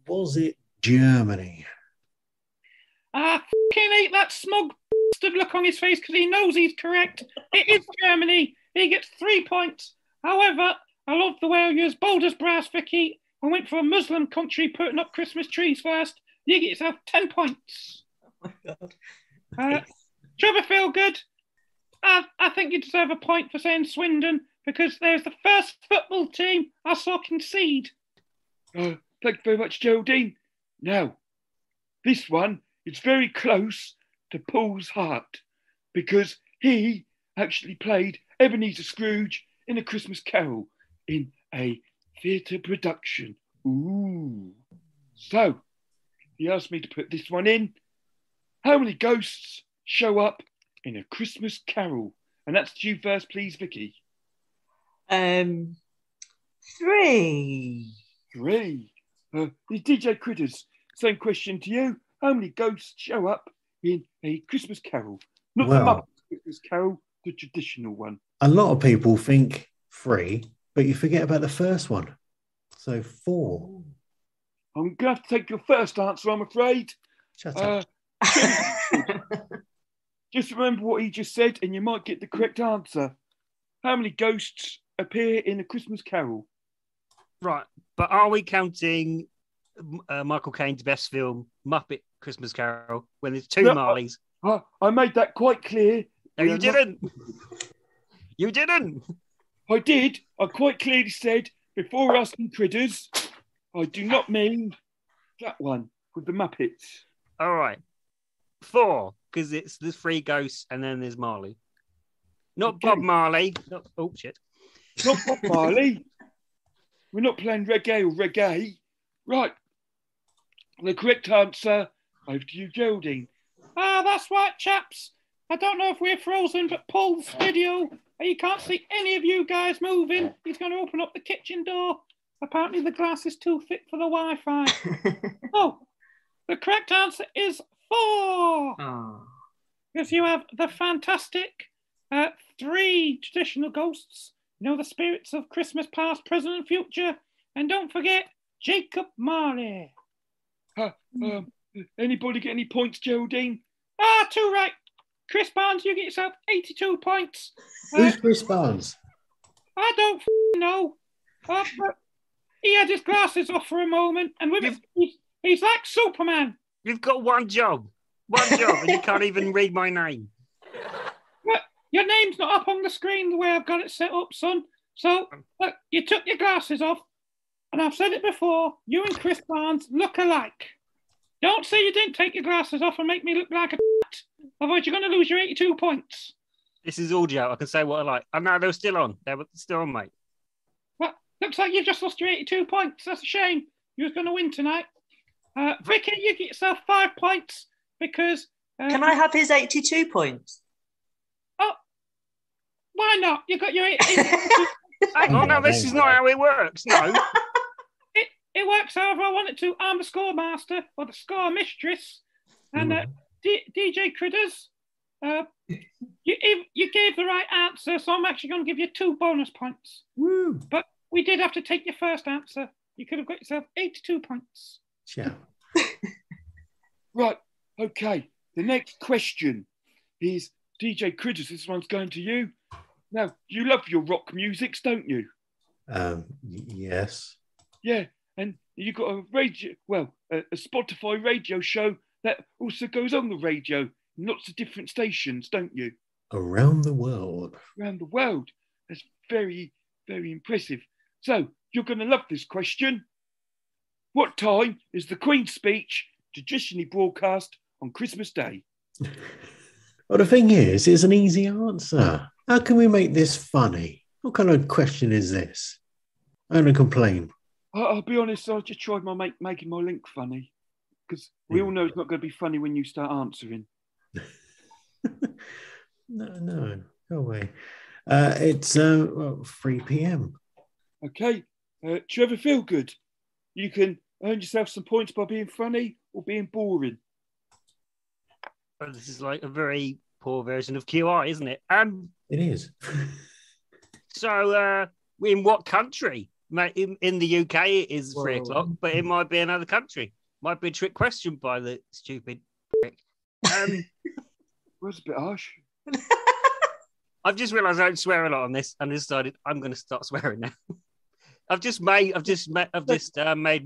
Was it Germany? I fucking hate that smug bastard look on his face because he knows he's correct. It is Germany. He gets 3 points. However, I love the way you're as bold as brass, Vicky. I went for a Muslim country putting up Christmas trees first. You get yourself 10 points. Oh my God. Trevor Feelgood, I think you deserve a point for saying Swindon because there's the first football team I saw concede. Thank you very much, Geraldine. Now, this one is very close to Paul's heart because he actually played Ebenezer Scrooge in A Christmas Carol in a theatre production. Ooh. So, he asked me to put this one in. How many ghosts show up in A Christmas Carol? And that's you first, please, Vicky. 3. 3. DJ Critters, same question to you. How many ghosts show up in A Christmas Carol? Not the Muppet Christmas Carol, the traditional one. A lot of people think 3, but you forget about the first one. So 4. I'm going to have to take your first answer, I'm afraid. Shut up. Just remember what he just said, and you might get the correct answer. How many ghosts appear in A Christmas Carol? Right, but are we counting Michael Caine's best film, Muppet Christmas Carol, when there's 2 Marleys? I made that quite clear. No, you didn't. You didn't. I did. I quite clearly said, before asking critters, I do not mean that one with the Muppets. All right. 4, because there's 3 ghosts and then there's Marley. Not Okay. Bob Marley. Oh, shit. Not Bob Marley. We're not playing reggae or reggae. Right. The correct answer, over to you, Geraldine. That's right, chaps. I don't know if we're frozen, but Paul's video, you can't see any of you guys moving. He's going to open up the kitchen door. Apparently the glass is too thick for the Wi-Fi. Oh, the correct answer is 4. Oh. Because you have the fantastic 3 traditional ghosts. You know, the spirits of Christmas past, present, and future. And don't forget, Jacob Marley. Anybody get any points, Geraldine? 2 right. Chris Barnes, you get yourself 82 points. Who's Chris Barnes? I don't know. But he had his glasses off for a moment, and with it, he's like Superman. You've got one job. One job, and you can't even read my name. But your name's not up on the screen the way I've got it set up, son. So, look, you took your glasses off, and I've said it before, you and Chris Barnes look alike. Don't say you didn't take your glasses off and make me look like a otherwise you're going to lose your 82 points. This is audio. I can say what I like. Oh, no, they're still on. They're still on, mate. Well, looks like you've just lost your 82 points. That's a shame. You was going to win tonight. Vicky, you get yourself 5 points because... Can I have his 82 points? Oh, why not? You got your 82 Hang on, no, this is not how it works. No. It works however I want it to. I'm the score master or the score mistress. And DJ Critters, you gave the right answer, so I'm actually going to give you 2 bonus points. Woo. But we did have to take your first answer. You could have got yourself 82 points. Yeah. Right, okay. The next question is, DJ Critters, this one's going to you. Now, you love your rock musics, don't you? Yes. Yeah, and you've got a Spotify radio show that also goes on the radio in lots of different stations, don't you? Around the world. Around the world. That's very, very impressive. So, you're going to love this question. What time is the Queen's speech traditionally broadcast on Christmas Day? Well, the thing is, it's an easy answer. How can we make this funny? What kind of question is this? I'm going to complain. I'll be honest, I just tried making my link funny. Because we all know it's not going to be funny when you start answering. No, go away. It's 3 p.m. Okay. Do you ever feel good? You can earn yourself some points by being funny or being boring. Oh, this is like a very poor version of QI, isn't it? It is. So, in what country? In the UK, it is 3 o'clock, but it might be another country. Might be a trick question by the stupid prick. Was a bit harsh. I've just realised I don't swear a lot on this, and I decided I'm going to start swearing now. I've just made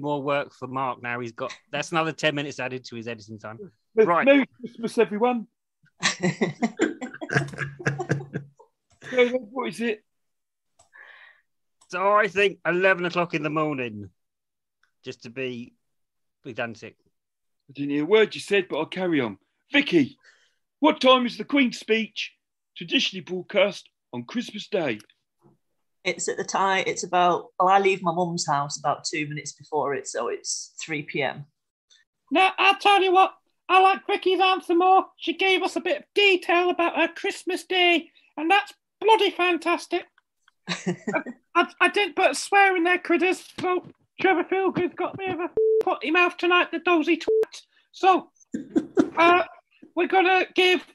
more work for Mark now. That's another 10 minutes added to his editing time. Right. Merry Christmas, everyone. So, what is it? So I think 11 o'clock in the morning, just to be pedantic. I didn't hear a word you said, but I'll carry on. Vicky, what time is the Queen's speech traditionally broadcast on Christmas Day? It's at the time, it's about, I leave my mum's house about 2 minutes before it, so it's 3 p.m. Now, I'll tell you what, I like Vicky's answer more. She gave us a bit of detail about her Christmas Day, and that's bloody fantastic. I didn't put a swear in there, Critters, so Trevor Feelgood's got me of a potty mouth tonight, the dozy twat. So, we're going to give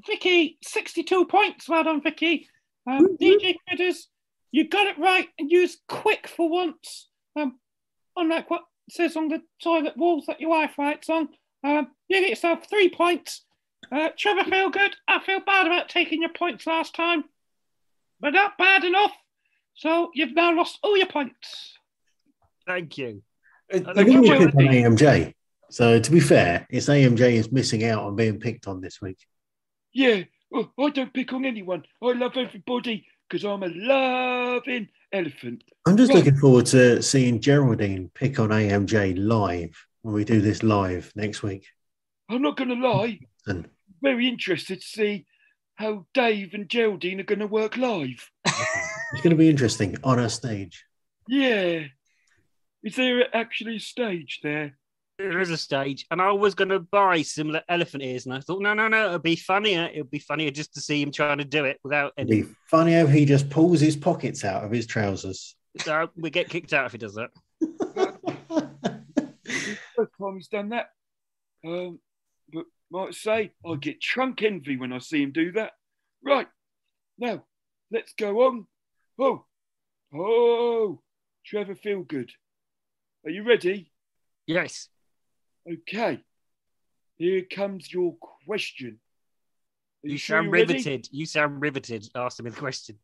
Vicky 62 points. Well done, Vicky. DJ Critters, you got it right and used quick for once. Unlike what it says on the toilet walls that your wife writes on. You get yourself 3 points. Trevor, feel good. I feel bad about taking your points last time, but not bad enough. So you've now lost all your points. Thank you. You didn't pick on AMJ. So to be fair, it's AMJ is missing out on being picked on this week. Yeah, I don't pick on anyone. I love everybody because I'm a loving elephant. I'm just looking forward to seeing Geraldine pick on AMJ live when we do this live next week. I'm not going to lie. I'm very interested to see how Dave and Geraldine are going to work live. It's going to be interesting on a stage. Yeah. Is there actually a stage there? There is a stage, and I was going to buy similar elephant ears, and I thought, no, it'll be funnier. It'll be funnier just to see him trying to do it without any. It'll be funnier if he just pulls his pockets out of his trousers. So we get kicked out if he does that. First time he's done that. But might say I get trunk envy when I see him do that. Right. Now, let's go on. Oh, Trevor Feelgood. Are you ready? Yes. Okay. Here comes your question. You sound riveted. You sound riveted. Ask me the question.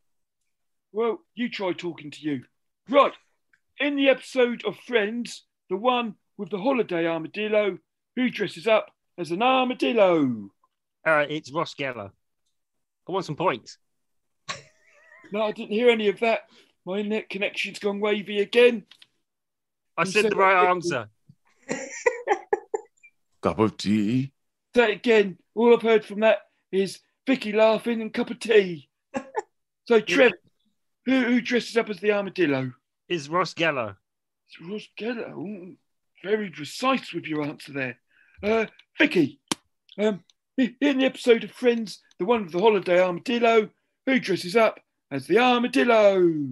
Well, you try talking to you. Right. In the episode of Friends, the one with the holiday armadillo, who dresses up as an armadillo? It's Ross Geller. I want some points. No, I didn't hear any of that. My internet connection's gone wavy again. I said the right answer. Cup of tea. Say it again. All I've heard from that is Vicky laughing and cup of tea. So, Trev, who dresses up as the armadillo? It's Ross Geller. It's Ross Geller. Ooh, very precise with your answer there. Vicky, in the episode of Friends, the one with the holiday armadillo, who dresses up as the armadillo?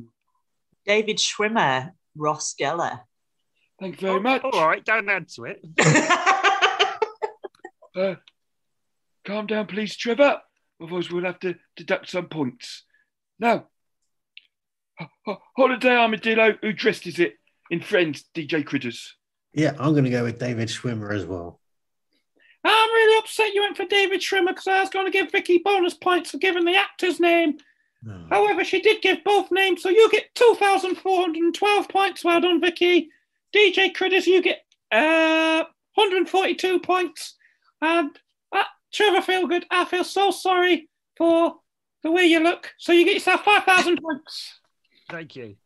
David Schwimmer, Ross Geller. Thank you very much. All right, don't add to it. Calm down, please, Trevor. Otherwise, we'll have to deduct some points. Now, holiday armadillo, who dressed is it in Friends, DJ Critters? Yeah, I'm going to go with David Schwimmer as well. I'm really upset you went for David Schwimmer because I was going to give Vicky bonus points for giving the actor's name. No. However, she did give both names, so you get 2,412 points. Well done, Vicky. DJ Critters, you get 142 points. And Trevor Feelgood, I feel so sorry for the way you look. So you get yourself 5,000 points. Thank you.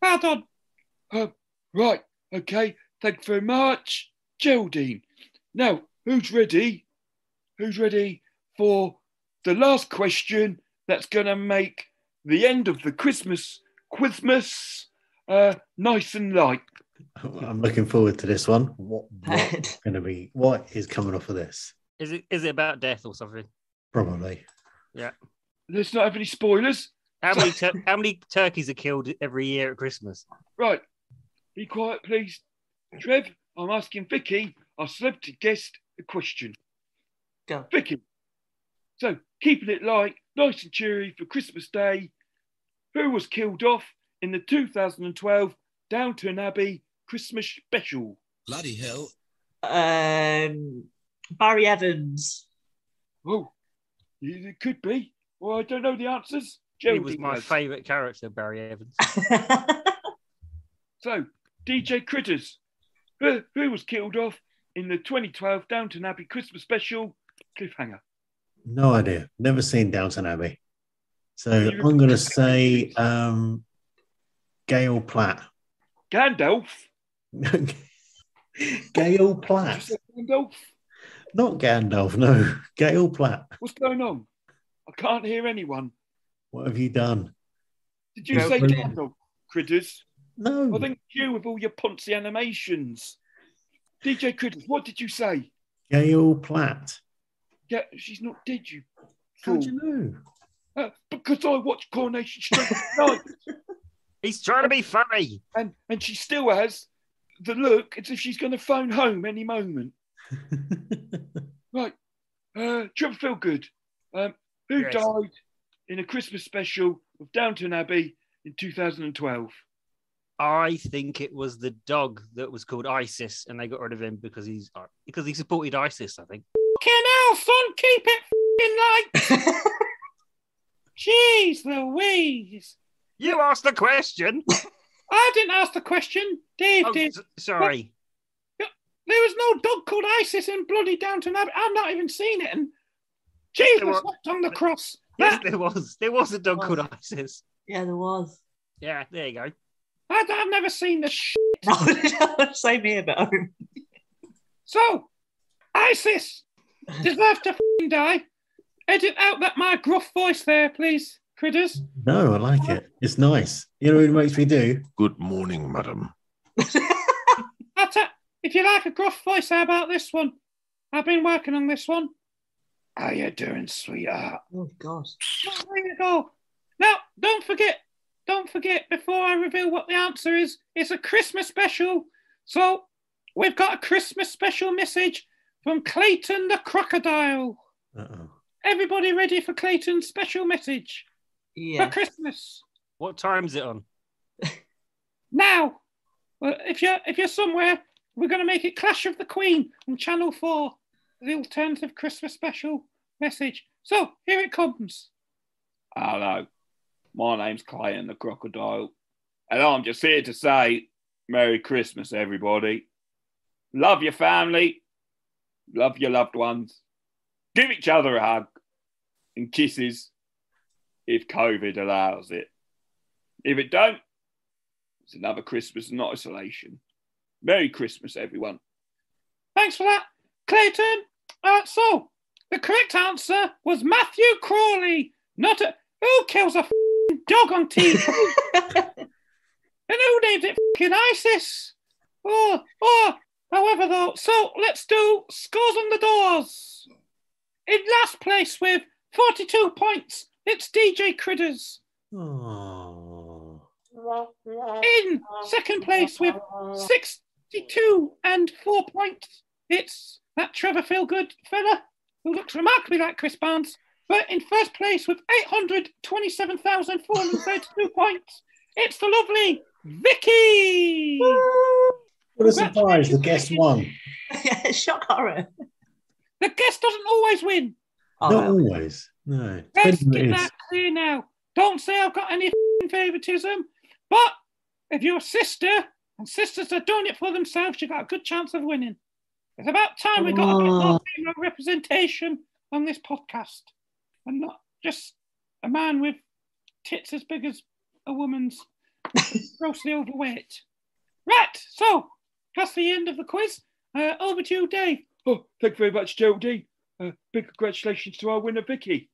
Well done. Right, okay. Thank you very much. Geraldine. Now, who's ready? Who's ready for the last question that's going to make the end of the Christmas nice and light? I'm looking forward to this one. What is coming off of this? Is it about death or something? Probably. Yeah. Let's not have any spoilers. How many turkeys are killed every year at Christmas? Right. Be quiet, please. Trev, I'm asking Vicky, our celebrity guest, a question. Go. Vicky. So, keeping it light, nice and cheery for Christmas Day, who was killed off in the 2012 Downton Abbey Christmas special? Bloody hell. Barry Evans. Oh, it could be. Well, I don't know the answers. He was my favourite character, Barry Evans. So, DJ Critters, who was killed off in the 2012 Downton Abbey Christmas special? Cliffhanger. No idea. Never seen Downton Abbey. So I'm going to say Gail Platt. Gandalf? Gail Platt. Gandalf? Not Gandalf, no. Gail Platt. What's going on? I can't hear anyone. What have you done? Did you say Gandalf, Critters? No. I think you with all your Ponzi animations. DJ Critters, what did you say? Gail Platt. Yeah, she's not dead, you How fool. do you know? Because I watch Coronation Street tonight. He's trying to be funny. And she still has the look as if she's going to phone home any moment. Right. Trevor Feelgood, who Yes. died in a Christmas special of Downton Abbey in 2012? I think it was the dog that was called ISIS, and they got rid of him because he supported ISIS. I think. Fucking hell, son, keep it fucking light. Jeez Louise. You asked the question. I didn't ask the question. Dave did. Sorry. There was no dog called ISIS in bloody Downton Abbey. I've not even seen it. And Jesus, what's on the cross? Yes, there was. There was a dog called ISIS. Yeah, there was. Yeah, there you go. I've never seen the shit. No, same here, but I remember. So, ISIS deserves to f***ing die. Edit out that my gruff voice there, please, critters. No, I like it. It's nice. You know what it makes me do? Good morning, madam. If you like a gruff voice, how about this one? I've been working on this one. How you doing, sweetheart? Oh, God. There you go. Now, don't forget, before I reveal what the answer is, it's a Christmas special. So, we've got a Christmas special message from Clayton the Crocodile. Uh-oh. Everybody ready for Clayton's special message for Christmas? What time is it on? Now, if you're somewhere, we're going to make it Clash of the Queen on Channel 4, the alternative Christmas special message. So, here it comes. Hello, my name's Clayton the Crocodile, and I'm just here to say Merry Christmas, everybody. Love your family, love your loved ones, give each other a hug, and kisses if COVID allows it. If it don't, it's another Christmas in isolation. Merry Christmas, everyone. Thanks for that, Clayton. So, the correct answer was Matthew Crawley, not a... Who kills a f***ing dog on TV? And who named it f***ing ISIS? However, though, so let's do scores on the doors. In last place with 42 points, it's DJ Critters. Oh. In second place with 62 and 4 points, it's that Trevor Feelgood fella who looks remarkably like Chris Barnes. But in first place with 827,432 points, it's the lovely Vicky. What a surprise, the guest won. Yeah, shock horror. The guest doesn't always win. Not always, no. Let's get that clear now. Don't say I've got any favouritism, but if you're a sister and sisters are doing it for themselves, you've got a good chance of winning. It's about time we got a bit more female representation on this podcast. And not just a man with tits as big as a woman's, grossly overweight. Right, so that's the end of the quiz. Over to you, Dave. Oh, thank you very much, Geraldine. Big congratulations to our winner, Vicky.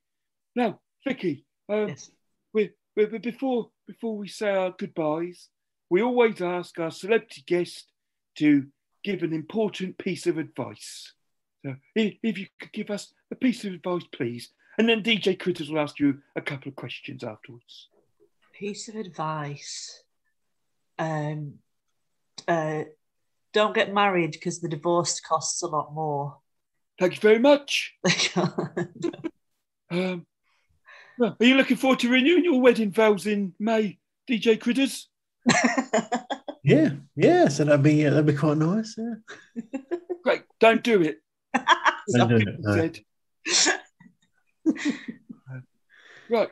Now, Vicky, Yes. before we say our goodbyes, we always ask our celebrity guest to give an important piece of advice. So if you could give us a piece of advice, please. And then DJ Critters will ask you a couple of questions afterwards. Piece of advice. Don't get married because the divorce costs a lot more. Thank you very much. Are you looking forward to renewing your wedding vows in May, DJ Critters? Yeah, so that'd be quite nice. Yeah. Great, don't do it. Don't do it, no. Right,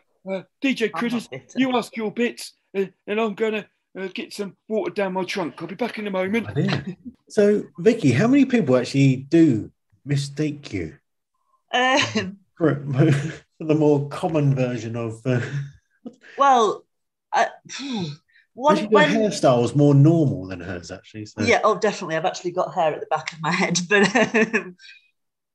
DJ Critters, you ask your bits, and I'm going to get some water down my trunk. I'll be back in a moment. Yeah. So, Vicky, how many people actually do mistake you for the more common version of? Well, your hairstyle was more normal than hers, actually. So. Yeah, definitely. I've actually got hair at the back of my head, but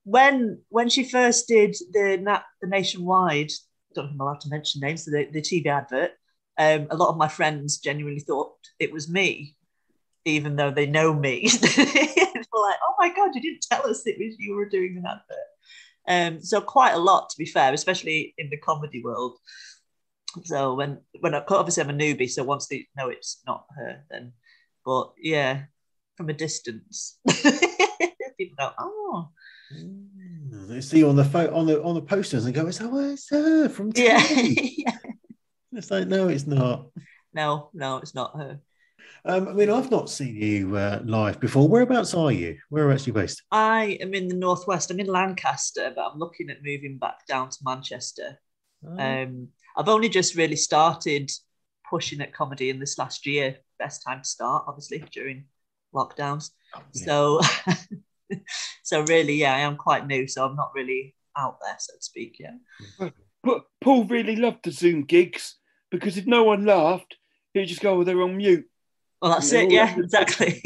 when she first did the nationwide, I don't know if I'm allowed to mention names, so the TV advert, a lot of my friends genuinely thought it was me, even though they know me. They were like, "Oh my God, you didn't tell us it was you were doing an advert." So quite a lot, to be fair, especially in the comedy world. So when obviously I'm a newbie, so once they know it's not her, then, but yeah, from a distance, people go, "Oh." They see you on the posters and go, "It's her from TV." Yeah. It's like, no, it's not. No, it's not her. I mean, I've not seen you live before. Whereabouts are you? Whereabouts are you based? I am in the northwest. I'm in Lancaster, but I'm looking at moving back down to Manchester. I've only just really started pushing at comedy in this last year. Best time to start, obviously, during lockdowns. So, so really, I am quite new, so I'm not really out there, so to speak. Yeah. But Paul really loved the Zoom gigs because if no one laughed, he'd just go, they're on mute. Well, that's it. Yeah, exactly.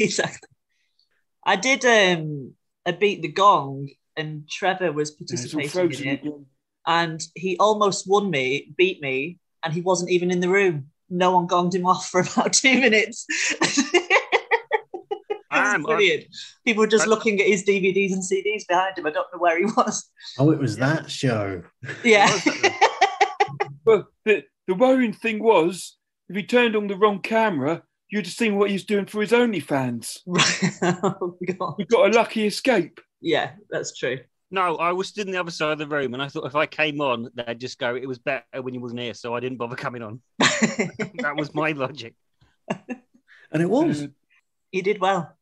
I did a Beat the Gong, and Trevor was participating in it. Again. And he almost beat me, and he wasn't even in the room. No one gonged him off for about 2 minutes. That's brilliant. People were just looking at his DVDs and CDs behind him. I don't know where he was. Oh, it was that show. Yeah. Well, the worrying thing was, if he turned on the wrong camera, you'd have seen what he was doing for his OnlyFans. Oh, God. We got a lucky escape. Yeah, that's true. No, I was stood in the other side of the room, and I thought if I came on, they'd just go, it was better when you wasn't here, so I didn't bother coming on. That was my logic. And it was. You did well.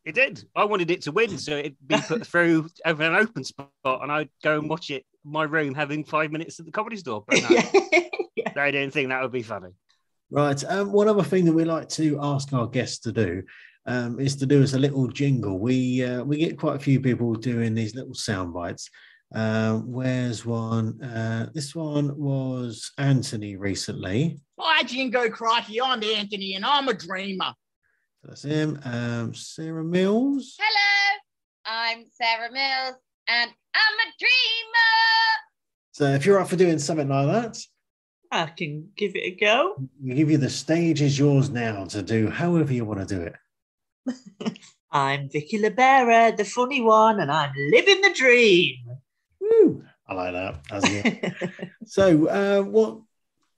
It did. I wanted it to win, so it'd be put through over an open spot, and I'd go and watch it in my room having 5 minutes at the Comedy Store. But no, they didn't think that would be funny. Right. One other thing that we like to ask our guests to do is to do us a little jingle. We get quite a few people doing these little sound bites. Where's one? This one was Anthony recently. Hi, Jingle, crikey. I'm Anthony, and I'm a dreamer. That's him. Sarah Mills. Hello, I'm Sarah Mills, and I'm a dreamer. So if you're up for doing something like that, I can give it a go. We give you the stage is yours now to do however you want to do it. I'm Vicky LaBera, the funny one, and I'm living the dream. Woo! I like that. So, what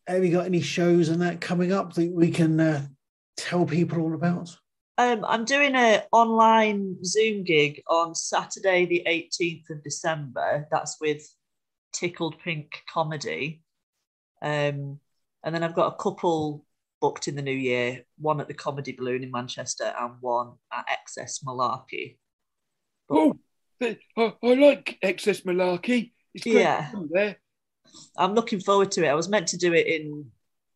have you got? Any shows and that coming up that we can tell people all about? I'm doing an online Zoom gig on Saturday, the 18th of December. That's with Tickled Pink Comedy. And then I've got a couple booked in the new year, one at the Comedy Balloon in Manchester and one at Excess Malarkey. I like Excess Malarkey. It's great there. I'm looking forward to it. I was meant to do it in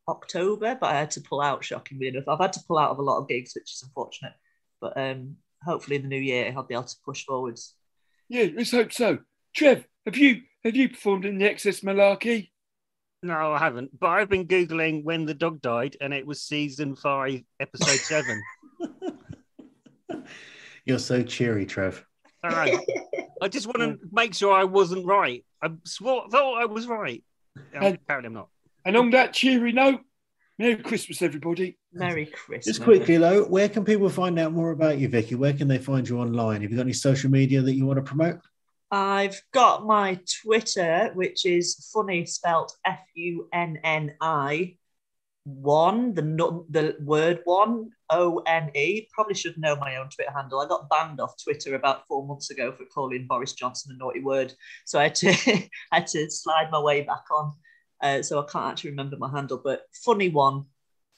October, but I had to pull out, shockingly enough. I've had to pull out of a lot of gigs, which is unfortunate. But hopefully in the new year, I'll be able to push forwards. Yeah, let's hope so. Trev, have you performed in the Excess Malarkey? No, I haven't. But I've been Googling when the dog died, and it was season 5, episode 7. You're so cheery, Trev. I just want to make sure I wasn't right. I thought I was right. Apparently I'm not. And on that cheery note, Merry Christmas, everybody. Merry Christmas. Just quickly, though, where can people find out more about you, Vicky? Where can they find you online? Have you got any social media that you want to promote? I've got my Twitter, which is funny, spelt FUNNI 1, the word 1, ONE. Probably should know my own Twitter handle. I got banned off Twitter about 4 months ago for calling Boris Johnson a naughty word. So I had to slide my way back on. So I can't actually remember my handle, but funny one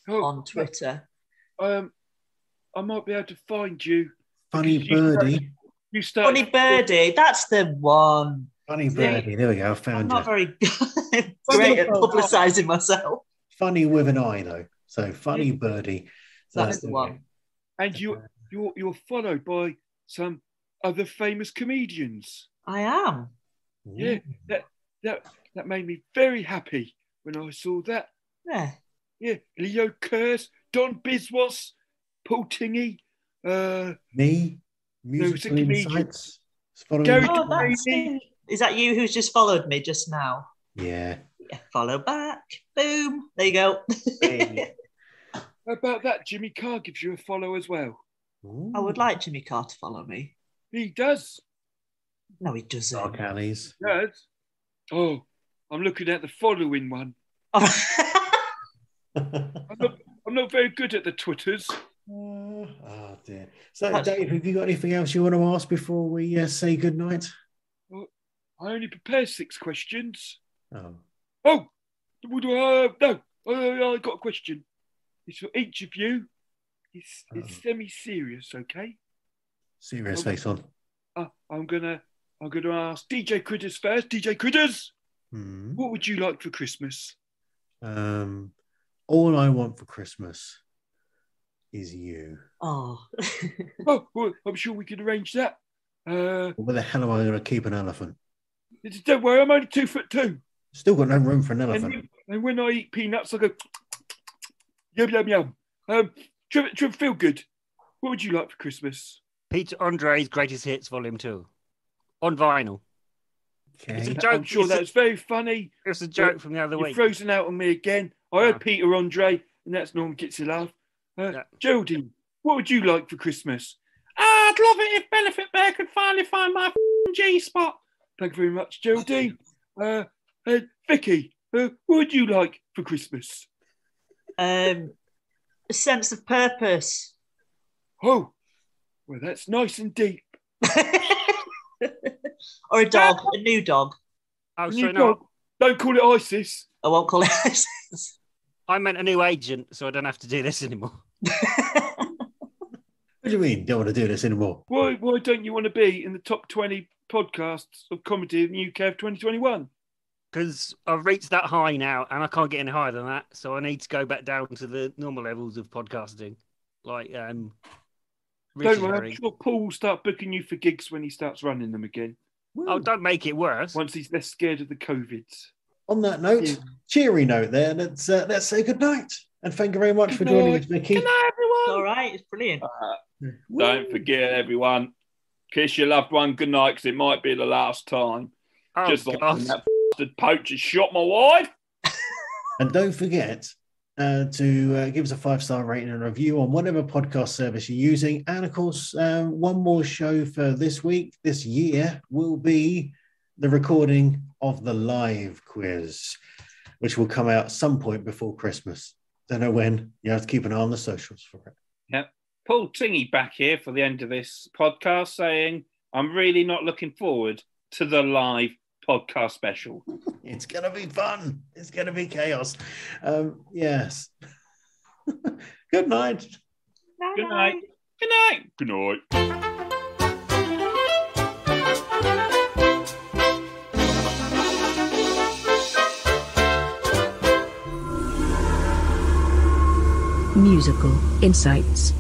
on Twitter. I might be able to find you. Funny Birdie. Funny Birdie, that's the one. Funny Birdie, there we go. I found I'm not very great at publicising myself. Funny with an I, though. So Funny Birdie. So that's the one. And you're followed by some other famous comedians. I am. Yeah, that made me very happy when I saw that. Yeah. Yeah, Leo Kurz, Don Biswas, Paul Tingy. Me. Musical Insights. Gary is that you who's just followed me just now? Yeah. Follow back. Boom. There you go. How about that? Jimmy Carr gives you a follow as well. Ooh. I would like Jimmy Carr to follow me. He does. No, he doesn't. Dark Alleys. He does. Oh, I'm looking at the following one. I'm not very good at the Twitters. Oh dear. So, Dave, have you got anything else you want to ask before we say good night? Well, I only prepared 6 questions. Oh. No. I got a question. It's for each of you. It's semi-serious, okay? Serious face on. I'm gonna ask DJ Critters first. DJ Critters, what would you like for Christmas? All I want for Christmas is you. Oh. Well, I'm sure we can arrange that. Where the hell am I going to keep an elephant? Don't worry, I'm only 2'2". Still got no room for an elephant. And when I eat peanuts, I go yum yum yum. Trevor Feelgood, what would you like for Christmas? Peter Andre's Greatest Hits Volume 2 on vinyl. Okay. It's a joke. I'm sure that's very funny. It's a joke from the other You're week. frozen out on me again. I heard Peter Andre, and that's Norm gets a laugh. Geraldine, what would you like for Christmas? I'd love it if Benefit Bear could finally find my G-spot. Thank you very much, Geraldine. Vicky, what would you like for Christmas? A sense of purpose. Oh, well, that's nice and deep. Or a dog, a new dog. Oh, New so dog. no, Don't call it ISIS. I won't call it ISIS. I meant a new agent, so I don't have to do this anymore. What do you mean, don't want to do this anymore? Why don't you want to be in the top 20 podcasts of comedy in the UK of 2021? Because I've reached that high now, and I can't get any higher than that. So I need to go back down to the normal levels of podcasting, like Don't Richard worry, I'm Herring. sure Paul will start booking you for gigs when he starts running them again. Oh, don't make it worse. Once he's less scared of the COVIDs. On that note, cheery note there, let's say good night. And thank you very much for joining us, Vicky. Good night, everyone. All right, it's brilliant. Don't forget, everyone, kiss your loved one goodnight because it might be the last time. Oh, Just like God. when that bastard poacher shot my wife. And don't forget to give us a 5-star rating and review on whatever podcast service you're using. And of course, one more show for this year, will be the recording of the live quiz, which will come out some point before Christmas. Don't know when. You have to keep an eye on the socials for it. Yep. Paul Tingy back here for the end of this podcast saying, I'm really not looking forward to the live podcast special. It's going to be fun. It's going to be chaos. Yes. Good night. Good night. Good night. Good night. Musical Insights.